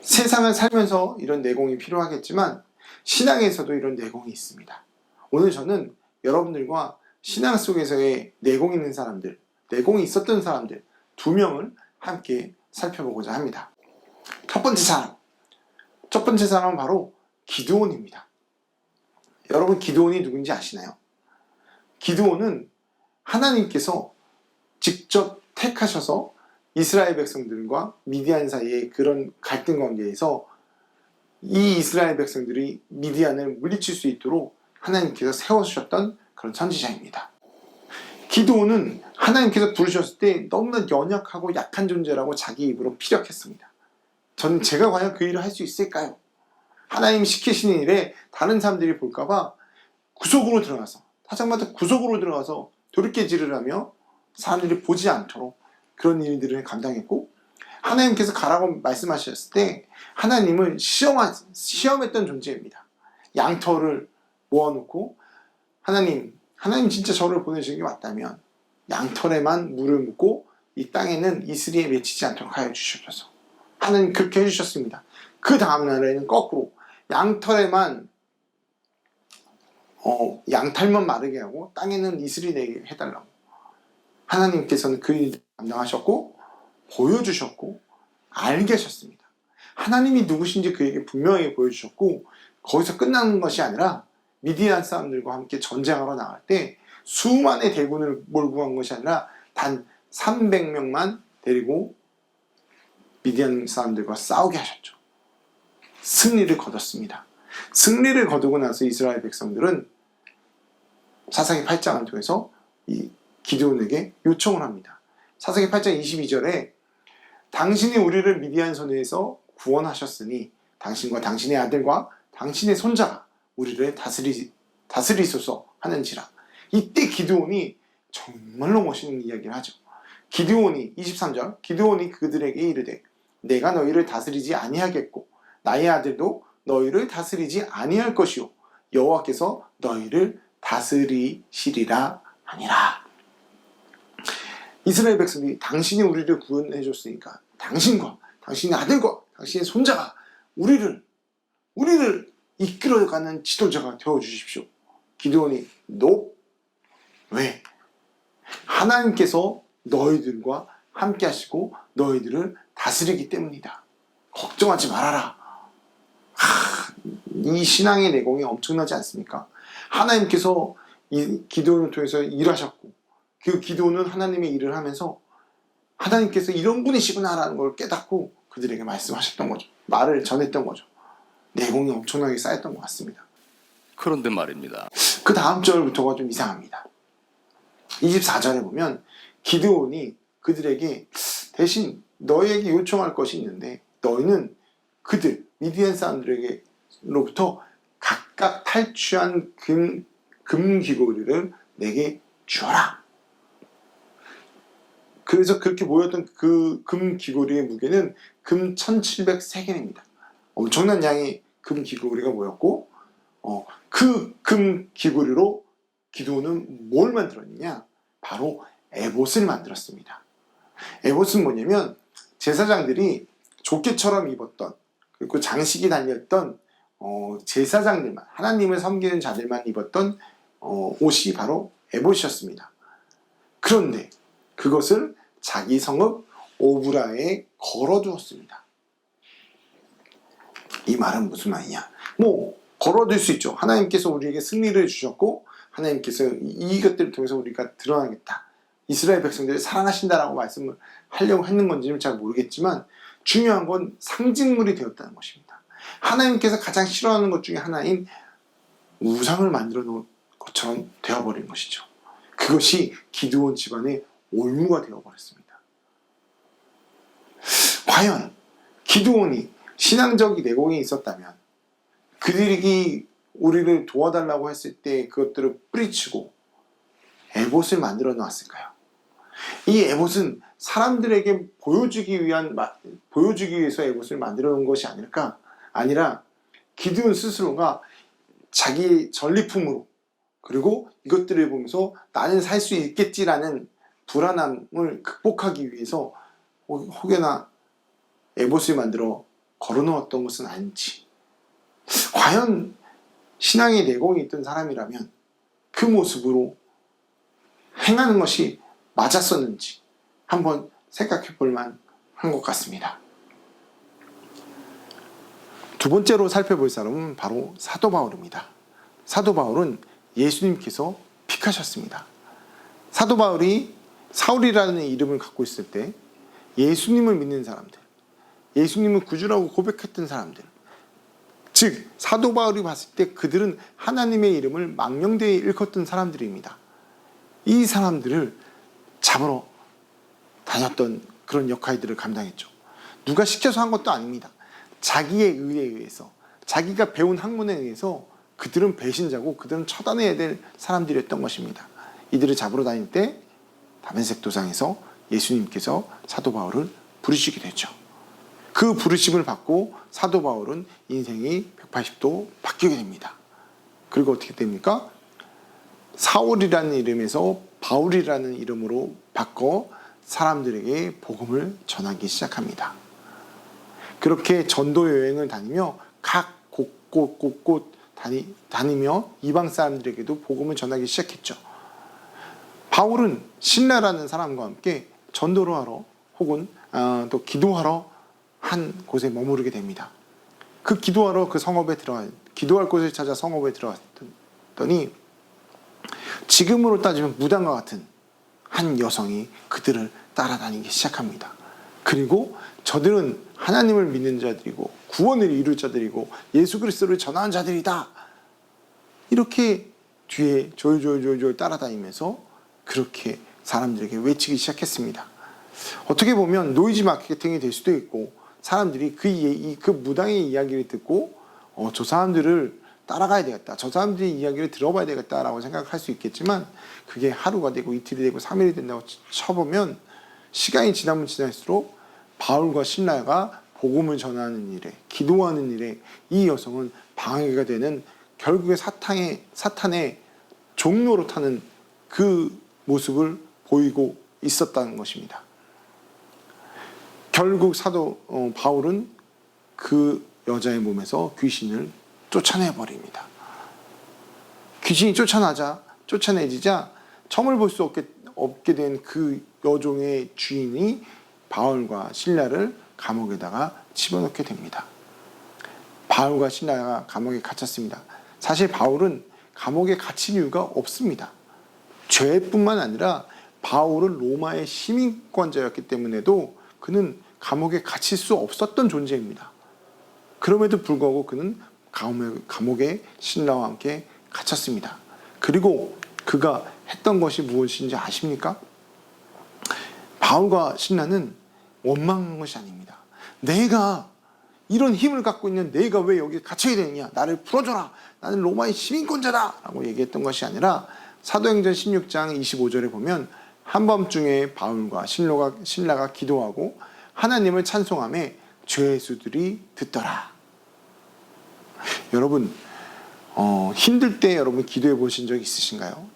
세상을 살면서 이런 내공이 필요하겠지만 신앙에서도 이런 내공이 있습니다. 오늘 저는 여러분들과 신앙 속에서의 내공 있는 사람들, 내공이 있었던 사람들 2명을 함께 살펴보고자 합니다. 첫 번째 사람은 바로 기드온입니다. 여러분 기드온이 누군지 아시나요? 기드온은 하나님께서 직접 택하셔서 이스라엘 백성들과 미디안 사이의 그런 갈등 관계에서 이 이스라엘 백성들이 미디안을 물리칠 수 있도록 하나님께서 세워주셨던 그런 선지자입니다. 기드온은 하나님께서 부르셨을 때 너무나 연약하고 약한 존재라고 자기 입으로 피력했습니다. 저는 제가 과연 그 일을 할 수 있을까요? 하나님이 시키시는 일에 다른 사람들이 볼까봐 구석으로 들어가서 사장마다 구석으로 들어가서 돌이깨질을 하며 사람들이 보지 않도록 그런 일들을 감당했고 하나님께서 가라고 말씀하셨을 때 하나님을 시험했던 존재입니다. 양털을 모아놓고 하나님 하나님 진짜 저를 보내신 게 맞다면 양털에만 물을 묻고 이 땅에는 이슬이에 맺히지 않도록 하여 주시옵소서. 하나님 그렇게 해주셨습니다. 그 다음 날에는 거꾸로 양털에만 양털만 마르게 하고 땅에는 이슬이 내게 해달라고. 하나님께서는 그 일을 감당하셨고 보여주셨고 알게 하셨습니다. 하나님이 누구신지 그에게 분명하게 보여주셨고 거기서 끝나는 것이 아니라 미디안 사람들과 함께 전쟁하러 나갈 때 수만의 대군을 몰고 간 것이 아니라 단 300명만 데리고 미디안 사람들과 싸우게 하셨죠. 승리를 거뒀습니다. 승리를 거두고 나서 이스라엘 백성들은 사사기 8장을 통해서 이 기드온에게 요청을 합니다. 사사기 8장 22절에 당신이 우리를 미디안 손에서 구원하셨으니 당신과 당신의 아들과 당신의 손자가 우리를 다스리소서 하는지라. 이때 기드온이 정말로 멋있는 이야기를 하죠. 기드온이 23절 기드온이 그들에게 이르되 내가 너희를 다스리지 아니하겠고 나의 아들도 너희를 다스리지 아니할 것이요 여호와께서 너희를 다스리시리라 하니라. 이스라엘 백성이 당신이 우리를 구원해 줬으니까 당신과 당신의 아들과 당신의 손자가 우리를 이끌어가는 지도자가 되어 주십시오. 기드온이 노. 왜? 하나님께서 너희들과 함께 하시고 너희들을 다스리기 때문이다. 걱정하지 말아라. 이 신앙의 내공이 엄청나지 않습니까? 하나님께서 이 기드온을 통해서 일하셨고 그 기드온은 하나님의 일을 하면서 하나님께서 이런 분이시구나라는 걸 깨닫고 그들에게 말씀하셨던 거죠. 말을 전했던 거죠. 내공이 엄청나게 쌓였던 것 같습니다. 그런데 말입니다. 그 다음 절부터가 좀 이상합니다. 24절에 보면 기드온이 그들에게 대신 너희에게 요청할 것이 있는데 너희는 그들 미디안 사람들에게로부터 각각 탈취한 금 귀고리를 내게 주어라. 그래서 그렇게 모였던 그 금 귀고리의 무게는 금 1700세겔입니다. 엄청난 양의 금 귀고리가 모였고 그 금 귀고리로 기드온은 뭘 만들었느냐? 바로 에봇을 만들었습니다. 에봇은 뭐냐면 제사장들이 조끼처럼 입었던 그리고 장식이 달렸던 제사장들만 하나님을 섬기는 자들만 입었던 옷이 바로 에봇이었습니다. 그런데 그것을 자기 성읍 오브라에 걸어두었습니다. 이 말은 무슨 말이냐? 걸어둘 수 있죠. 하나님께서 우리에게 승리를 주셨고 하나님께서 이것들을 통해서 우리가 드러나겠다. 이스라엘 백성들을 사랑하신다라고 말씀을 하려고 했는 건지는 잘 모르겠지만 중요한 건 상징물이 되었다는 것입니다. 하나님께서 가장 싫어하는 것 중에 하나인 우상을 만들어 놓은 것처럼 되어버린 것이죠. 그것이 기드온 집안의 올무가 되어버렸습니다. 과연 기드온이 신앙적 내공이 있었다면 그들이 우리를 도와달라고 했을 때 그것들을 뿌리치고 에봇을 만들어 놨을까요? 이 에봇은 사람들에게 보여주기 위해서 에봇을 만들어 놓은 것이 아니라 기드온 스스로가 자기의 전리품으로 그리고 이것들을 보면서 나는 살 수 있겠지라는 불안함을 극복하기 위해서 혹여나 에봇을 만들어 걸어놓았던 것은 아닌지. 과연 신앙의 내공이 있던 사람이라면 그 모습으로 행하는 것이 맞았었는지 한번 생각해 볼 만한 것 같습니다. 두 번째로 살펴볼 사람은 바로 사도 바울입니다. 사도 바울은 예수님께서 픽하셨습니다. 사도 바울이 사울이라는 이름을 갖고 있을 때 예수님을 믿는 사람들, 예수님을 구주라고 고백했던 사람들, 즉 사도 바울이 봤을 때 그들은 하나님의 이름을 망령되이 일컫던 사람들입니다. 이 사람들을 잡으러 다녔던 그런 역할들을 감당했죠. 누가 시켜서 한 것도 아닙니다. 자기의 의에 의해서, 자기가 배운 학문에 의해서 그들은 배신자고 그들은 처단해야 될 사람들이었던 것입니다. 이들을 잡으러 다닐 때 다메섹 도상에서 예수님께서 사도 바울을 부르시게 됐죠. 그 부르심을 받고 사도 바울은 인생이 180도 바뀌게 됩니다. 그리고 어떻게 됩니까? 사울이라는 이름에서 바울이라는 이름으로 바꿔 사람들에게 복음을 전하기 시작합니다. 그렇게 전도 여행을 다니며 각 곳곳 다니며 이방 사람들에게도 복음을 전하기 시작했죠. 바울은 신라라는 사람과 함께 전도를 하러 혹은 또 기도하러 한 곳에 머무르게 됩니다. 그 기도하러 그 성읍에 기도할 곳을 찾아 성읍에 들어갔더니 지금으로 따지면 무당과 같은 한 여성이 그들을 따라다니기 시작합니다. 그리고 저들은 하나님을 믿는 자들이고 구원을 이룰 자들이고 예수 그리스도를 전하는 자들이다. 이렇게 뒤에 졸졸 따라다니면서 그렇게 사람들에게 외치기 시작했습니다. 어떻게 보면 노이즈 마케팅이 될 수도 있고 사람들이 그 무당의 이야기를 듣고 저 사람들을 따라가야 되겠다. 저 사람들의 이야기를 들어봐야 되겠다라고 생각할 수 있겠지만 그게 하루가 되고 이틀이 되고 3일이 된다고 쳐보면 시간이 지나면 지날수록 바울과 신라가 복음을 전하는 일에 기도하는 일에 이 여성은 방해가 되는 결국에 사탄의 종로로 타는 그 모습을 보이고 있었다는 것입니다. 결국 사도 바울은 그 여자의 몸에서 귀신을 쫓아내버립니다. 귀신이 쫓아내지자 점을 볼 수 없게 된 그 여종의 주인이 바울과 신라를 감옥에다가 집어넣게 됩니다. 바울과 신라가 감옥에 갇혔습니다. 사실 바울은 감옥에 갇힌 이유가 없습니다. 죄뿐만 아니라 바울은 로마의 시민권자였기 때문에도 그는 감옥에 갇힐 수 없었던 존재입니다. 그럼에도 불구하고 그는 감옥에 신라와 함께 갇혔습니다. 그리고 그가 했던 것이 무엇인지 아십니까? 바울과 신라는 원망한 것이 아닙니다. 내가 이런 힘을 갖고 있는 내가 왜 여기 갇혀야 되느냐? 나를 풀어줘라. 나는 로마의 시민권자다. 라고 얘기했던 것이 아니라 사도행전 16장 25절에 보면 한밤중에 바울과 신라가 기도하고 하나님을 찬송하며 죄수들이 듣더라. 여러분 힘들 때 여러분 기도해 보신 적 있으신가요?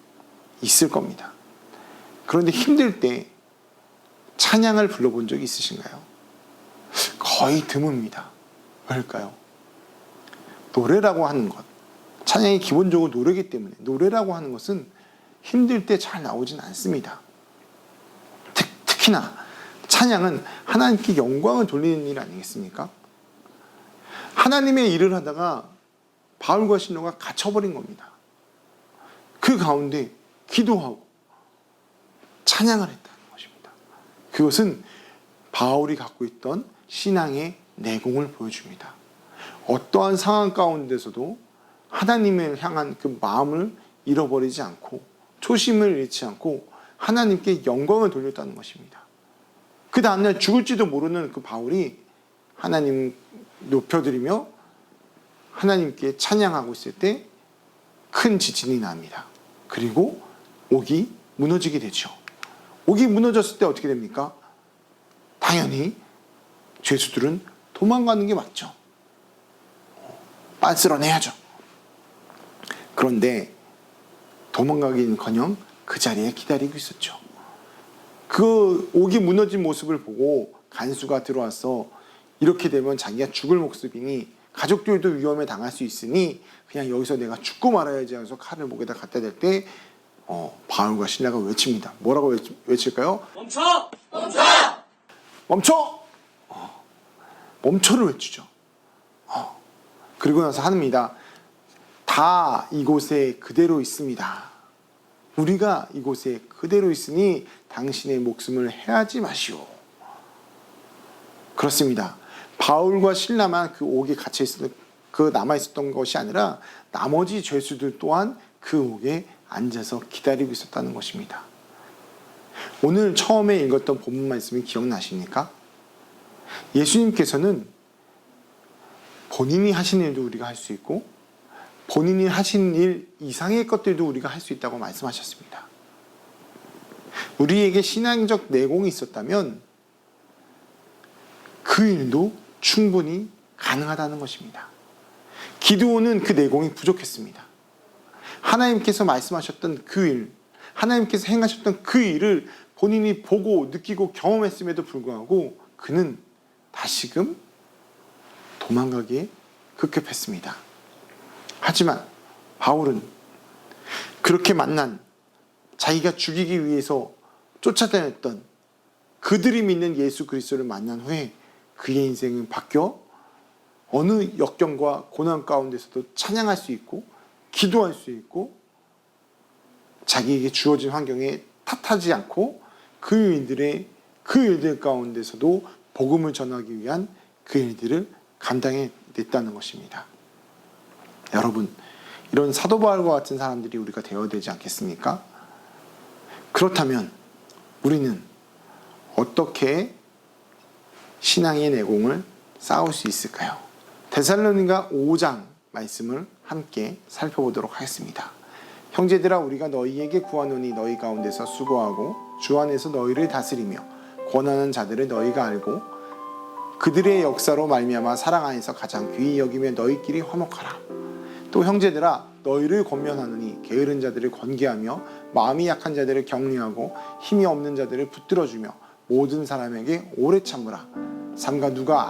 있을 겁니다. 그런데 힘들 때 찬양을 불러본 적이 있으신가요? 거의 드뭅니다. 왜일까요? 노래라고 하는 것, 찬양이 기본적으로 노래이기 때문에 노래라고 하는 것은 힘들 때 잘 나오진 않습니다. 특히나 찬양은 하나님께 영광을 돌리는 일 아니겠습니까? 하나님의 일을 하다가 바울과 신라가 갇혀버린 겁니다. 그 가운데 기도하고 찬양을 했다는 것입니다. 그것은 바울이 갖고 있던 신앙의 내공을 보여줍니다. 어떠한 상황 가운데서도 하나님을 향한 그 마음을 잃어버리지 않고 초심을 잃지 않고 하나님께 영광을 돌렸다는 것입니다. 그 다음날 죽을지도 모르는 그 바울이 하나님 높여드리며 하나님께 찬양하고 있을 때 큰 지진이 납니다. 그리고 옥이 무너지게 되죠. 옥이 무너졌을 때 어떻게 됩니까? 당연히 죄수들은 도망가는 게 맞죠. 빤스러내야죠. 그런데 도망가기는커녕 그 자리에 기다리고 있었죠. 그 옥이 무너진 모습을 보고 간수가 들어와서 이렇게 되면 자기가 죽을 목숨이니 가족들도 위험에 당할 수 있으니 그냥 여기서 내가 죽고 말아야지 하면서 칼을 목에다 갖다 댈 때 바울과 신라가 외칩니다. 뭐라고 외칠까요? 멈춰! 멈춰! 멈춰! 멈춰를 외치죠. 그리고 나서 합니다. 다 이곳에 그대로 있습니다. 우리가 이곳에 그대로 있으니 당신의 목숨을 해하지 마시오. 그렇습니다. 바울과 신라만 그 옥에 갇혀 있었던 남아 있었던 것이 아니라 나머지 죄수들 또한 그 옥에 앉아서 기다리고 있었다는 것입니다. 오늘 처음에 읽었던 본문 말씀이 기억나십니까? 예수님께서는 본인이 하신 일도 우리가 할 수 있고 본인이 하신 일 이상의 것들도 우리가 할 수 있다고 말씀하셨습니다. 우리에게 신앙적 내공이 있었다면 그 일도 충분히 가능하다는 것입니다. 기드온은 그 내공이 부족했습니다. 하나님께서 말씀하셨던 그 일, 하나님께서 행하셨던 그 일을 본인이 보고 느끼고 경험했음에도 불구하고 그는 다시금 도망가기에 급급했습니다. 하지만 바울은 그렇게 만난, 자기가 죽이기 위해서 쫓아다녔던 그들이 믿는 예수 그리스도를 만난 후에 그의 인생은 바뀌어 어느 역경과 고난 가운데서도 찬양할 수 있고 기도할 수 있고 자기에게 주어진 환경에 탓하지 않고 그 일들 가운데서도 복음을 전하기 위한 그 일들을 감당해냈다는 것입니다. 여러분, 이런 사도 바울과 같은 사람들이 우리가 되어야 되지 않겠습니까? 그렇다면 우리는 어떻게 신앙의 내공을 쌓을 수 있을까요? 데살로니가 5장 말씀을 함께 살펴보도록 하겠습니다. 형제들아, 우리가 너희에게 구하노니 너희 가운데서 수고하고 주 안에서 너희를 다스리며 권하는 자들을 너희가 알고 그들의 역사로 말미암아 사랑 안에서 가장 귀히 여기며 너희끼리 화목하라. 또 형제들아, 너희를 권면하노니 게으른 자들을 권계하며 마음이 약한 자들을 격려하고 힘이 없는 자들을 붙들어주며 모든 사람에게 오래 참으라. 삼가 누가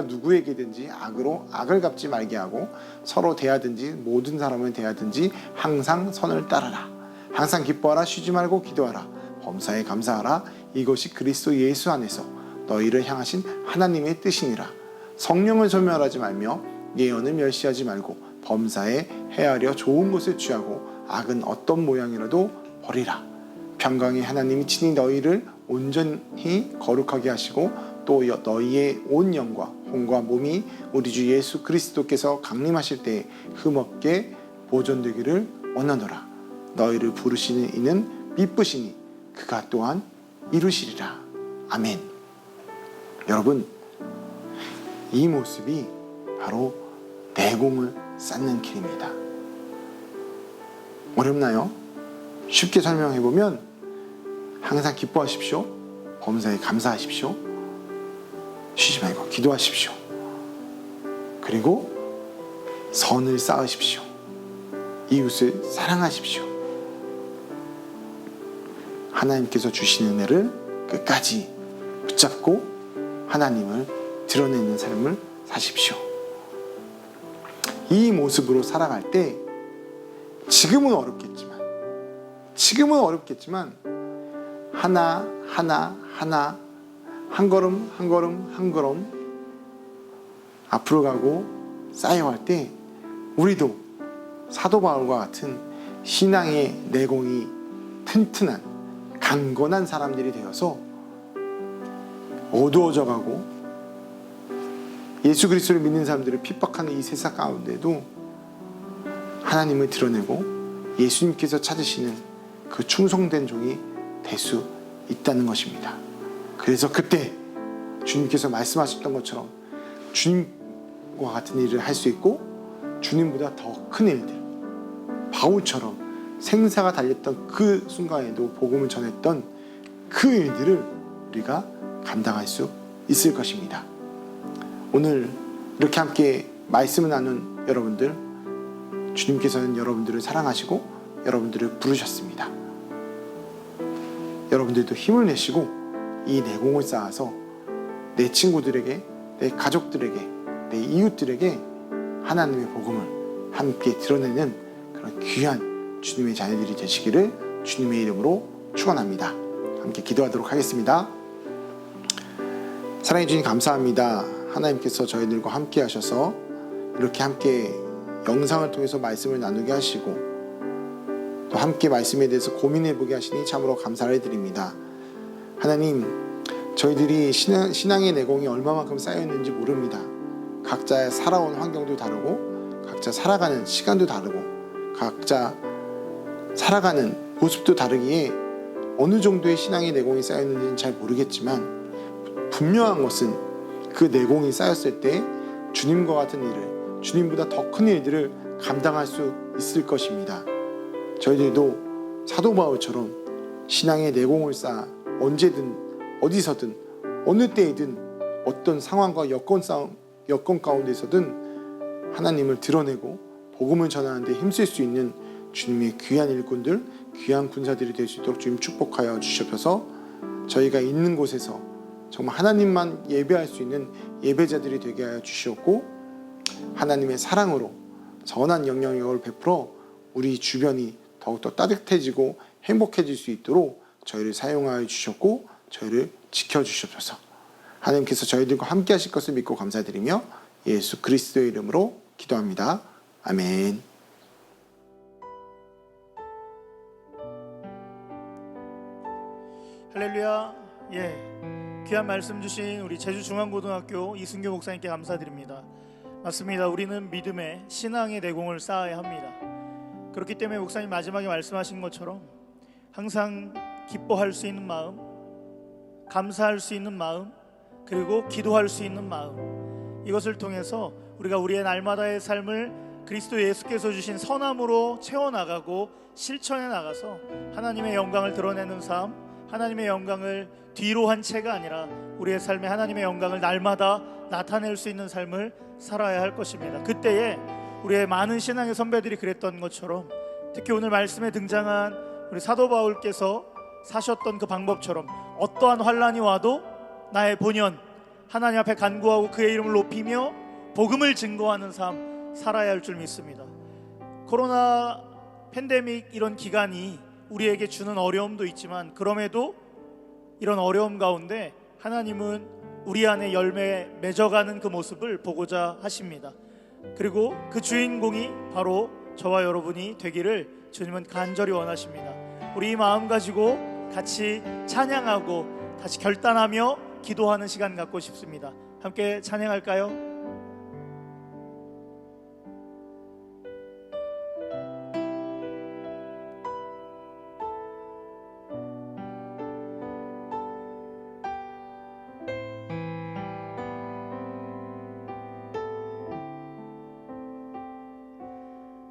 누구에게든지 악으로 악을 갚지 말게 하고 서로 대하든지 모든 사람을 대하든지 항상 선을 따르라. 항상 기뻐하라. 쉬지 말고 기도하라. 범사에 감사하라. 이것이 그리스도 예수 안에서 너희를 향하신 하나님의 뜻이니라. 성령을 소멸하지 말며 예언을 멸시하지 말고 범사에 헤아려 좋은 것을 취하고 악은 어떤 모양이라도 버리라. 평강의 하나님이 친히 너희를 온전히 거룩하게 하시고 또 너희의 온 영과 혼과 몸이 우리 주 예수 그리스도께서 강림하실 때에 흠없게 보존되기를 원하노라. 너희를 부르시는 이는 미쁘시니 그가 또한 이루시리라. 아멘. 여러분, 이 모습이 바로 내공을 쌓는 길입니다. 어렵나요? 쉽게 설명해보면 항상 기뻐하십시오. 범사에 감사하십시오. 쉬지 말고 기도하십시오. 그리고 선을 쌓으십시오. 이웃을 사랑하십시오. 하나님께서 주시는 은혜를 끝까지 붙잡고 하나님을 드러내는 삶을 사십시오. 이 모습으로 살아갈 때 지금은 어렵겠지만 하나 한 걸음 앞으로 가고 쌓여갈 때 우리도 사도 바울과 같은 신앙의 내공이 튼튼한 강건한 사람들이 되어서 어두워져 가고 예수 그리스도를 믿는 사람들을 핍박하는 이 세상 가운데도 하나님을 드러내고 예수님께서 찾으시는 그 충성된 종이 될 수 있다는 것입니다. 그래서 그때 주님께서 말씀하셨던 것처럼 주님과 같은 일을 할 수 있고 주님보다 더 큰 일들, 바울처럼 생사가 달렸던 그 순간에도 복음을 전했던 그 일들을 우리가 감당할 수 있을 것입니다. 오늘 이렇게 함께 말씀을 나눈 여러분들, 주님께서는 여러분들을 사랑하시고 여러분들을 부르셨습니다. 여러분들도 힘을 내시고 이 내공을 쌓아서 내 친구들에게, 내 가족들에게, 내 이웃들에게 하나님의 복음을 함께 드러내는 그런 귀한 주님의 자녀들이 되시기를 주님의 이름으로 축원합니다. 함께 기도하도록 하겠습니다. 사랑해 주님 감사합니다. 하나님께서 저희들과 함께 하셔서 이렇게 함께 영상을 통해서 말씀을 나누게 하시고 또 함께 말씀에 대해서 고민해보게 하시니 참으로 감사를 드립니다. 하나님, 저희들이 신앙의 내공이 얼마만큼 쌓여있는지 모릅니다. 각자 살아온 환경도 다르고 각자 살아가는 시간도 다르고 각자 살아가는 모습도 다르기에 어느 정도의 신앙의 내공이 쌓였는지는 잘 모르겠지만 분명한 것은 그 내공이 쌓였을 때 주님과 같은 일을, 주님보다 더 큰 일들을 감당할 수 있을 것입니다. 저희들도 사도 바울처럼 신앙의 내공을 쌓아 언제든 어디서든 어느 때이든 어떤 상황과 여건 가운데서든 하나님을 드러내고 복음을 전하는 데 힘쓸 수 있는 주님의 귀한 일꾼들, 귀한 군사들이 될 수 있도록 주님 축복하여 주시옵소서. 저희가 있는 곳에서 정말 하나님만 예배할 수 있는 예배자들이 되게 하여 주시옵고, 하나님의 사랑으로 선한 영향력을 베풀어 우리 주변이 더욱더 따뜻해지고 행복해질 수 있도록 저희를 사용하여 주셨고 저희를 지켜주시옵소서. 하나님께서 저희들과 함께 하실 것을 믿고 감사드리며 예수 그리스도의 이름으로 기도합니다. 아멘. 할렐루야. 귀한 말씀 주신 우리 제주중앙고등학교 이승교 목사님께 감사드립니다. 맞습니다. 우리는 믿음의 신앙의 내공을 쌓아야 합니다. 그렇기 때문에 목사님 마지막에 말씀하신 것처럼 항상 기뻐할 수 있는 마음, 감사할 수 있는 마음, 그리고 기도할 수 있는 마음, 이것을 통해서 우리가 우리의 날마다의 삶을 그리스도 예수께서 주신 선함으로 채워나가고 실천해 나가서 하나님의 영광을 드러내는 삶, 하나님의 영광을 뒤로 한 채가 아니라 우리의 삶에 하나님의 영광을 날마다 나타낼 수 있는 삶을 살아야 할 것입니다. 그때에 우리의 많은 신앙의 선배들이 그랬던 것처럼, 특히 오늘 말씀에 등장한 우리 사도 바울께서 사셨던 그 방법처럼 어떠한 환난이 와도 나의 본연 하나님 앞에 간구하고 그의 이름을 높이며 복음을 증거하는 삶 살아야 할 줄 믿습니다. 코로나 팬데믹 이런 기간이 우리에게 주는 어려움도 있지만, 그럼에도 이런 어려움 가운데 하나님은 우리 안에 열매 맺어가는 그 모습을 보고자 하십니다. 그리고 그 주인공이 바로 저와 여러분이 되기를 주님은 간절히 원하십니다. 우리 이 마음 가지고 같이 찬양하고 다시 결단하며 기도하는 시간 갖고 싶습니다. 함께 찬양할까요?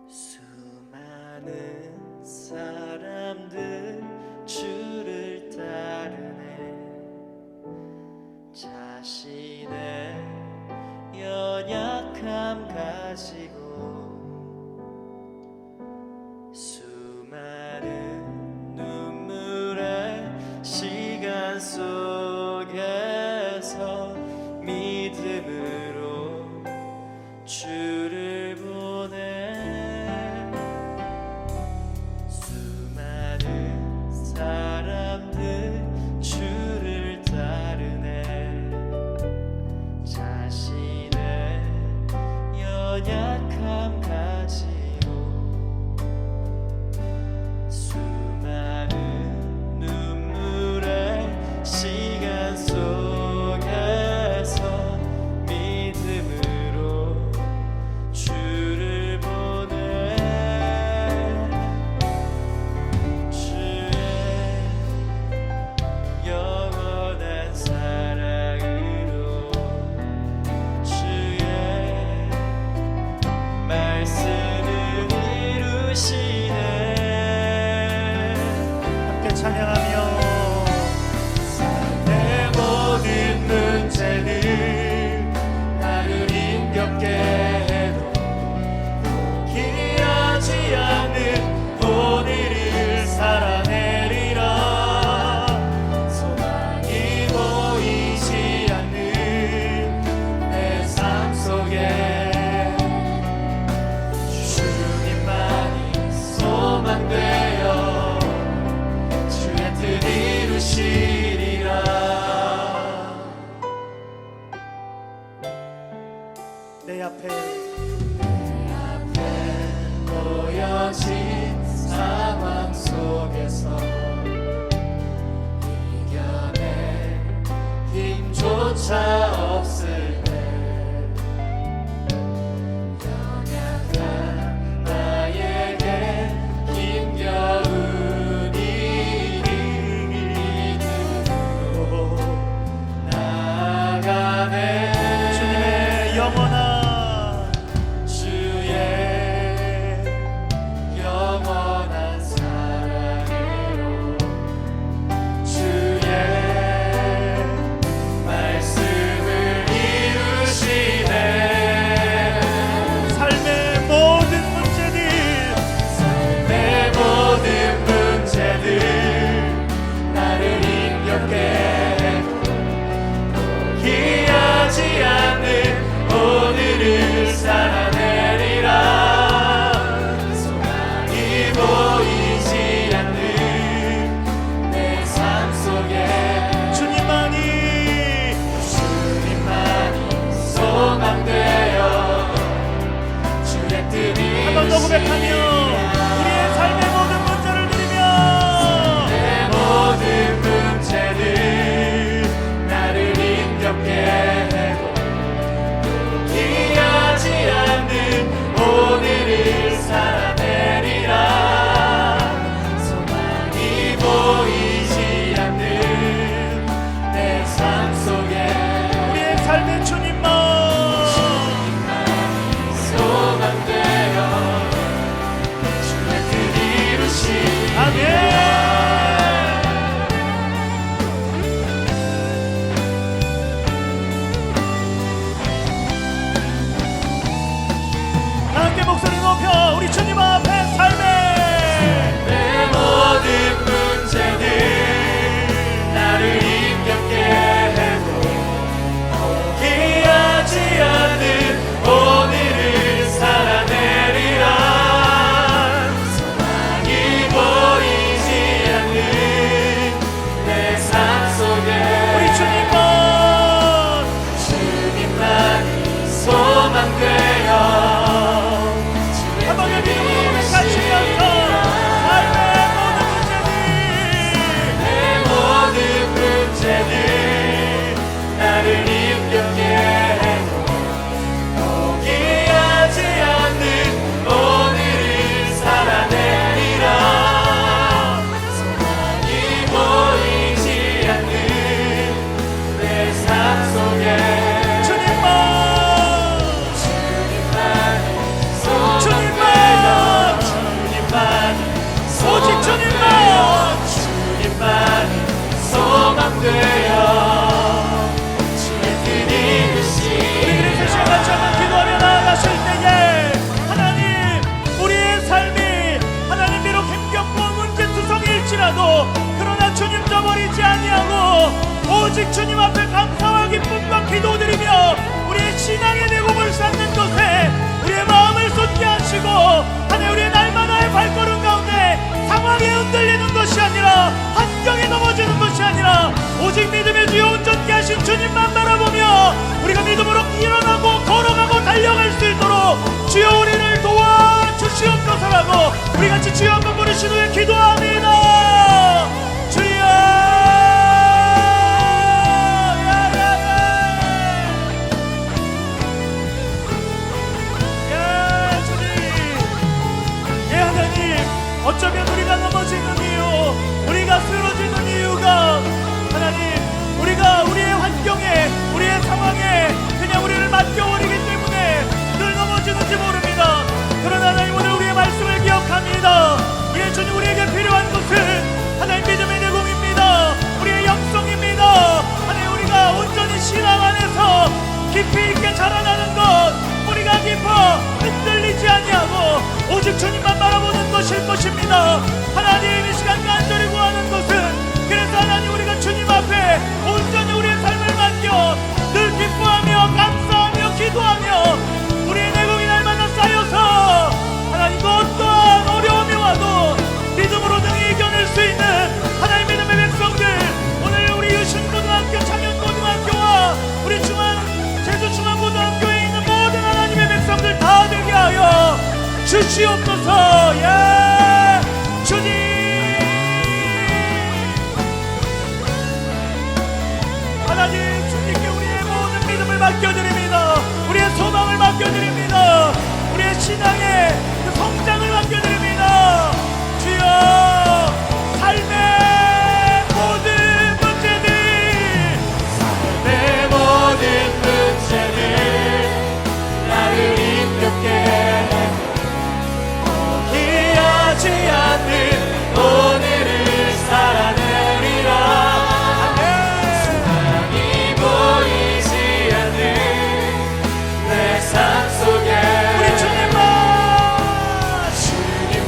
수많은 사람들 주를 따르네. 자신의 연약함 가지고 수많은 눈물의 시간 속에서 믿음으로 주를 보내. 수많은 사람들 주를 따르네. 자신의 연약함 고백하며 우리의 삶의 모든 문제를 드리며 내 모든 문제는 나를 힘겹게 해도 포기하지 않는 오늘을 살아내리라. 소망이 보이지 않는 내 삶 속에 우리의 삶의 주님만 소망되어 주의 뜻 이루시니 아멘. 함께 목소리 높여 우리 주님 앞에 삶의 내 모든 문제는 나를 힘겹게 해도 포기하지 않는 오늘을 살아내리라. 소망이 보이지 않는 내 삶 속에 우리 주님만 주님만이 소망되어 한번 여기 같이면서 삶의 내 모든 문제는 나를 힘겹게 해도 포기하지 않는 오늘을 살아내리라. 소망이 보이지 않는 내 삶 속에 주님만 오직 주님만 주님만이 소망되어 주의 뜻 이루시니 우리들의 시간 같이 한번 기도하며 나아가실 때에 하나님 우리의 삶이 하나님 비록 힘겹고 문제투성일지라도 그러나 주님 저버리지 아니하고 오직 주님 앞에 감사와 기쁨과 기도드리며 우리의 신앙의 내공을 쌓는 것에 우리의 마음을 쏟게 하시고 하나님 우리의 날마다의 발걸음 가운데 상황에 흔들리는 것이 아니라 환경에 넘어지는 것이 아니라 오직 믿음의 주여 온전케 하신 주님만 바라보며 우리가 믿음으로 일어나고 걸어가고 달려갈 수 있도록 주여 우리를 도와주시옵소서라고 우리 같이 주여 한번 부르신 후에 기도합니다. 주여 어쩌면 우리가 넘어지는 이유, 우리가 쓰러지는 이유가 하나님 우리가 우리의 환경에 우리의 상황에 그냥 우리를 맡겨버리기 때문에 늘 넘어지는지 모릅니다. 그러나 하나님 오늘 우리의 말씀을 기억합니다. 우리의 주님 우리에게 필요한 것은 하나님 믿음의 내공입니다. 우리의 영성입니다. 하나님 우리가 온전히 신앙 안에서 깊이 있게 자라나는 것 우리가 깊어 흔들리지 아니하고 오직 주님만 바라보는 것일 것입니다. 하나님 이 시간 간절히 구하는 것은 그래서 하나님 우리가 주님 앞에 온전히 우리의 삶을 맡겨 늘 기뻐하며 감사하며 기도하며 우리의 내공이 날마다 쌓여서 하나님 그 어떠한 어려움이 와도 믿음으로 등이 이겨낼 수 있는 하나님 믿음의 백성들 오늘 우리 유신고등학교 창현고등학교와 우리 제주중앙고등학교에 있는 모든 하나님의 백성들 다 되게 하여 주시옵소서. 예 주님 하나님 주님께 우리의 모든 믿음을 맡겨드립니다. 우리의 소망을 맡겨드립니다. 우리의 신앙의 그 성장을 맡겨드립니다. 주여 삶의 모든 문제들 내 모든 문제는 나를 힘겹게 해 포기하지 않는 오늘을 살아내리라. 소망이 보이지 않는 내 삶 속에 우리 주님만 주님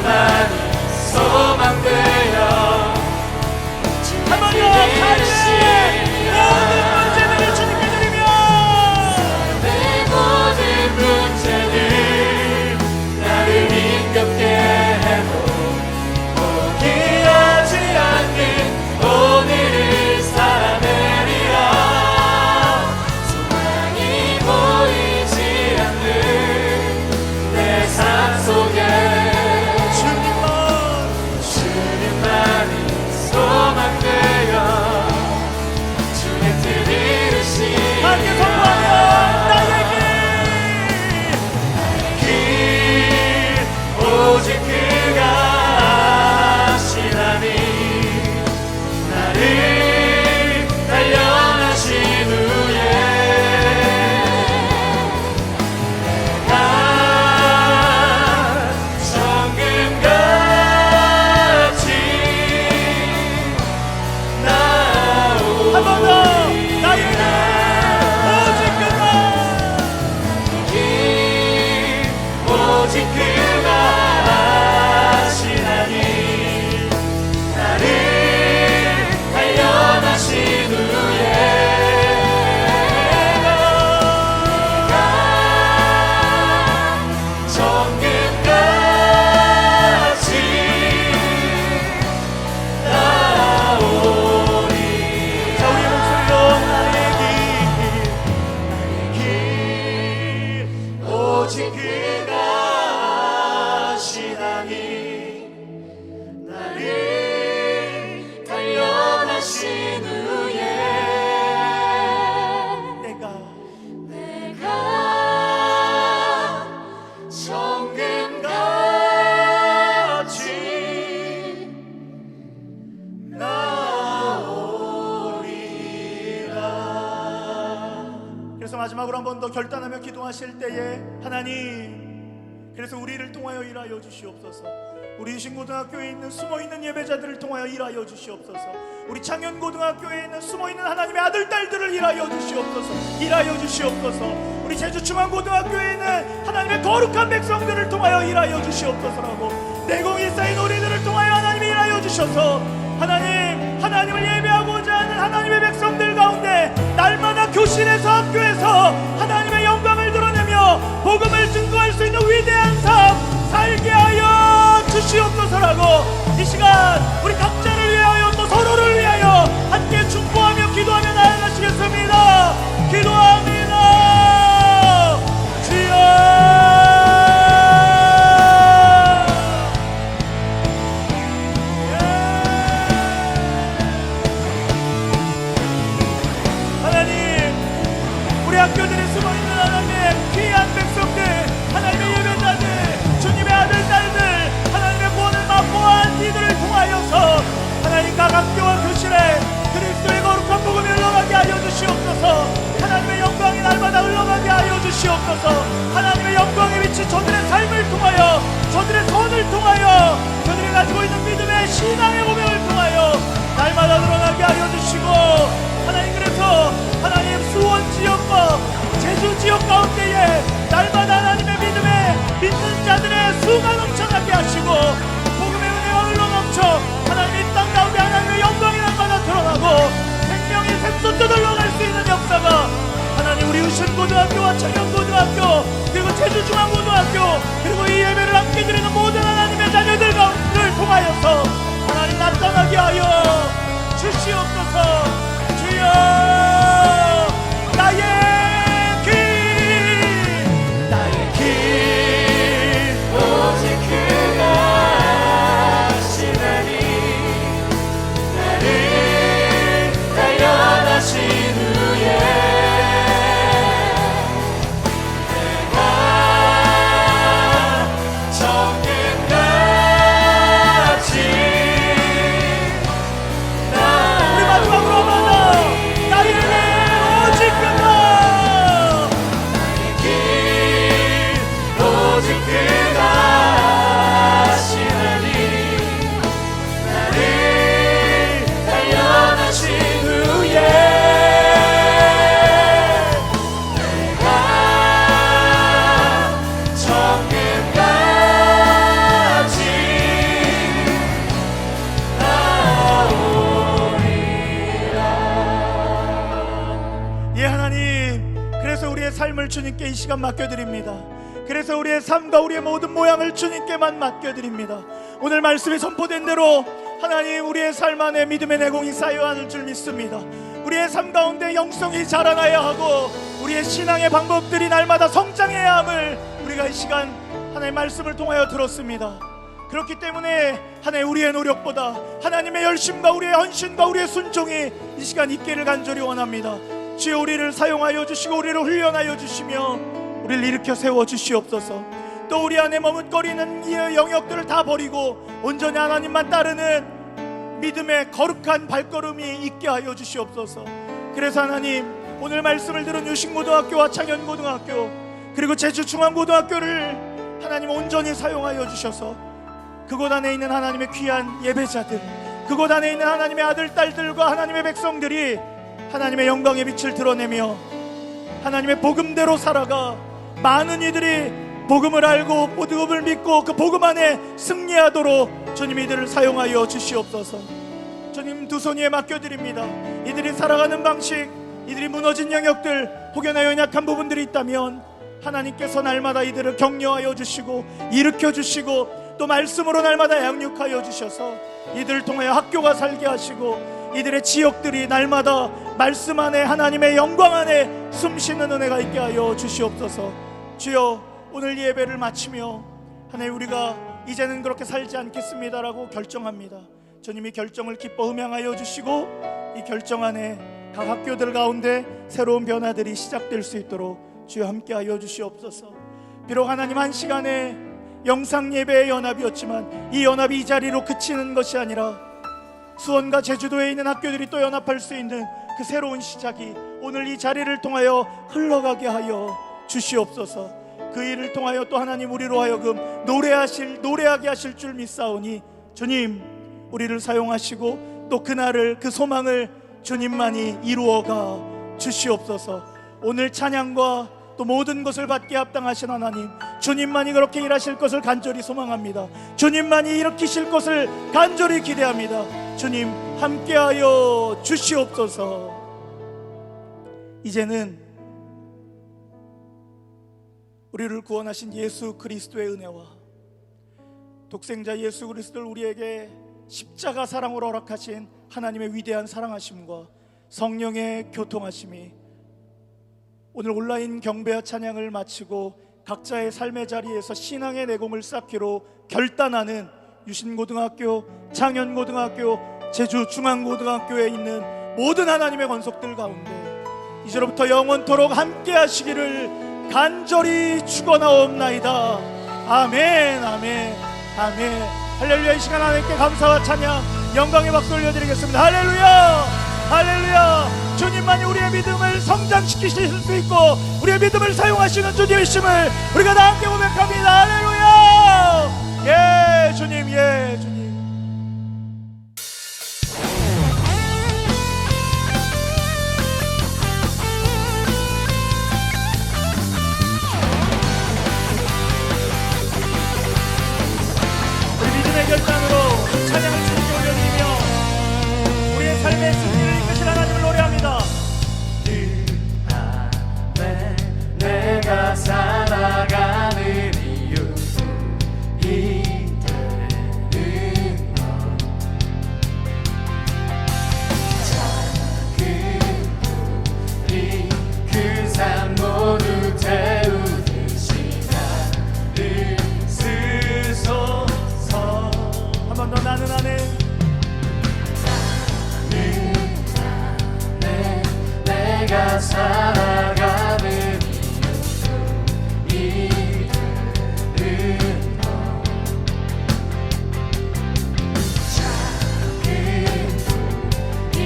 그래서 마지막으로 한 번 더 결단하며 기도하실 때에 하나님, 그래서 우리를 통하여 일하여 주시옵소서. 우리 유신고등학교에 있는 숨어있는 예배자들을 통하여 일하여 주시옵소서. 우리 창현고등학교에 있는 숨어있는 하나님의 아들 딸들을 일하여 주시옵소서. 일하여 주시옵소서. 우리 제주중앙고등학교에 있는 하나님의 거룩한 백성들을 통하여 일하여 주시옵소서라고, 내공이 쌓인 우리들을 통하여 하나님이 일하여 주셔서 하나님, 하나님을 예배하고자 하는 하나님의 백성들 가운데 날마다 교실에서 학교에서 하나님의 영광을 드러내며 복음을 증거할 수 있는 위대한 삶 살게 하여 주시옵소서라고, 이 시간 우리 각자를 위하여 또 서로를 위하여 함께 축복하며 기도하며 나아가시겠습니다. 기도합니다. 주여, 학교들에 숨어있는 하나님의 귀한 백성들, 하나님의 예배자들, 주님의 아들 딸들, 하나님의 구원을 맛보아한 이들을 통하여서 하나님 각 학교와 교실에 그리스도의 거룩한 복음이 흘러가게 하여 주시옵소서. 하나님의 영광이 날마다 흘러가게 하여 주시옵소서. 하나님의 영광에 비친 저들의 삶을 통하여, 저들의 선을 통하여, 저들이 가지고 있는 믿음의 신앙의 고백을 통하여 날마다 드러나게 하여 주시고, 하나님, 그래서 하나님 수원 지역과 제주 지역 가운데에 날마다 하나님의 믿음에 믿는 자들의 수가 넘쳐나게 하시고, 복음의 은혜가 흘러넘쳐 하나님 이 땅 가운데 하나님의 영광이 날마다 드러나고 생명의 샘솟도 흘러갈 수 있는 역사가 하나님 우리 유신고등학교와 청년고등학교 그리고 제주중앙고등학교 그리고 이 예배를 함께 드리는 모든 하나님의 자녀들 가운데를 통하여서 하나님 나타나게 하여 주시옵소서. 주여, 나의 길 오직 그가 하시나니 나를 단련하신 후에 내가 정끝까지 우리 마지막으로 한번 나의 길 오직 그가 오직 그가 하시나니 나를 단련하신 후에 내가 정끝까지 나오리라. 예, 하나님, 그래서 우리의 삶을 주님께 이 시간 맡겨드립니다. 그래서 우리의 삶과 우리의 모든 모양을 주님께만 맡겨드립니다. 오늘 말씀이 선포된 대로 하나님 우리의 삶 안에 믿음의 내공이 쌓여야 할 줄 믿습니다. 우리의 삶 가운데 영성이 자라나야 하고 우리의 신앙의 방법들이 날마다 성장해야 함을 우리가 이 시간 하나님의 말씀을 통하여 들었습니다. 그렇기 때문에 하나님 우리의 노력보다 하나님의 열심과 우리의 헌신과 우리의 순종이 이 시간 있기를 간절히 원합니다. 주여, 우리를 사용하여 주시고 우리를 훈련하여 주시며 우리를 일으켜 세워 주시옵소서. 또 우리 안에 머뭇거리는 이 영역들을 다 버리고 온전히 하나님만 따르는 믿음의 거룩한 발걸음이 있게 하여 주시옵소서. 그래서 하나님, 오늘 말씀을 들은 유신고등학교와 창현고등학교 그리고 제주중앙고등학교를 하나님 온전히 사용하여 주셔서 그곳 안에 있는 하나님의 귀한 예배자들, 그곳 안에 있는 하나님의 아들 딸들과 하나님의 백성들이 하나님의 영광의 빛을 드러내며 하나님의 복음대로 살아가 많은 이들이 복음을 알고 복음을 믿고 그 복음 안에 승리하도록 주님 이들을 사용하여 주시옵소서. 주님 두 손 위에 맡겨드립니다. 이들이 살아가는 방식, 이들이 무너진 영역들, 혹여나 연약한 부분들이 있다면 하나님께서 날마다 이들을 격려하여 주시고 일으켜 주시고 또 말씀으로 날마다 양육하여 주셔서 이들을 통하여 학교가 살게 하시고 이들의 지역들이 날마다 말씀 안에 하나님의 영광 안에 숨쉬는 은혜가 있게 하여 주시옵소서. 주여, 오늘 예배를 마치며 하나님 우리가 이제는 그렇게 살지 않겠습니다라고 결정합니다. 주님이 결정을 기뻐 음양하여 주시고 이 결정 안에 각 학교들 가운데 새로운 변화들이 시작될 수 있도록 주여 함께하여 주시옵소서. 비록 하나님 한 시간에 영상 예배의 연합이었지만 이 연합이 이 자리로 그치는 것이 아니라 수원과 제주도에 있는 학교들이 또 연합할 수 있는 그 새로운 시작이 오늘 이 자리를 통하여 흘러가게 하여 주시옵소서. 그 일을 통하여 또 하나님 우리로 하여금 노래하게 하실 줄 믿사오니 주님 우리를 사용하시고 또 그날을 그 소망을 주님만이 이루어가 주시옵소서. 오늘 찬양과 또 모든 것을 받게 합당하신 하나님, 주님만이 그렇게 일하실 것을 간절히 소망합니다. 주님만이 일으키실 것을 간절히 기대합니다. 주님 함께하여 주시옵소서. 이제는 우리를 구원하신 예수 그리스도의 은혜와 독생자 예수 그리스도를 우리에게 십자가 사랑으로 허락하신 하나님의 위대한 사랑하심과 성령의 교통하심이 오늘 온라인 경배와 찬양을 마치고 각자의 삶의 자리에서 신앙의 내공을 쌓기로 결단하는 유신고등학교, 창현고등학교, 제주중앙고등학교에 있는 모든 하나님의 권속들 가운데 이제로부터 영원토록 함께 하시기를 간절히 축원하옵나이다. 아멘, 아멘, 아멘. 할렐루야. 이 시간 하나님께 감사와 찬양, 영광의 박수 올려드리겠습니다. 할렐루야, 할렐루야. 주님만이 우리의 믿음을 성장시키실 수 있고 우리의 믿음을 사용하시는 주님이심을 우리가 다 함께 고백합니다. 할렐루야. 예 주님, 예 주님. 결단으로 찬양을 주님께 올려드리며 우리의 삶의 승리를 이끄실 하나님을 노래합니다. 늘 안에 내가 살아가는 이유 이대는 너 작은 우리 그 삶 모두 태우듯이 나를 쓰소서. 한 번 더. 나는 안에 내가 살아가는 이유는 너 작은 우리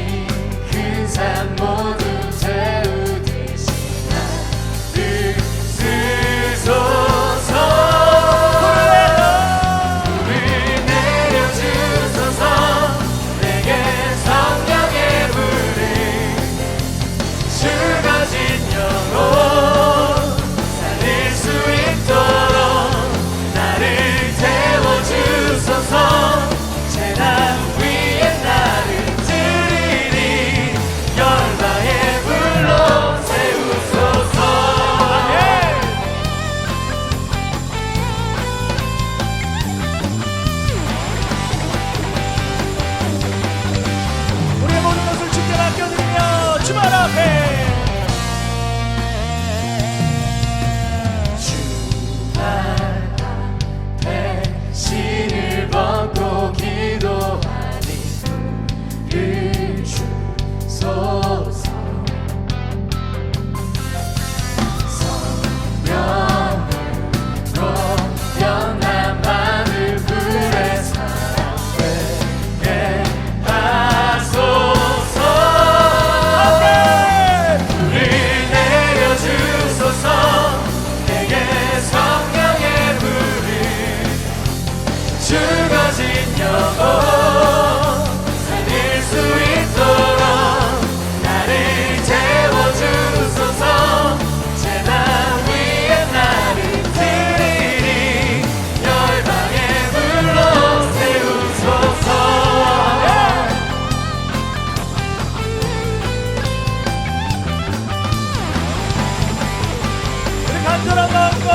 큰 삶 모두 태우듯이 나를 쓰소서. 신을 벗고 기도하니 를 주소서. 성령으로 연한 마늘 불의 사랑 되게 하소서. 불을 내려주소서. 내게 성령의 불을 죽어진 영혼 살릴 수 있도록 나를 채워주소서. 제단 위에 나를 드리리 열방의 불로 세우소서. 우리 간절한 마음과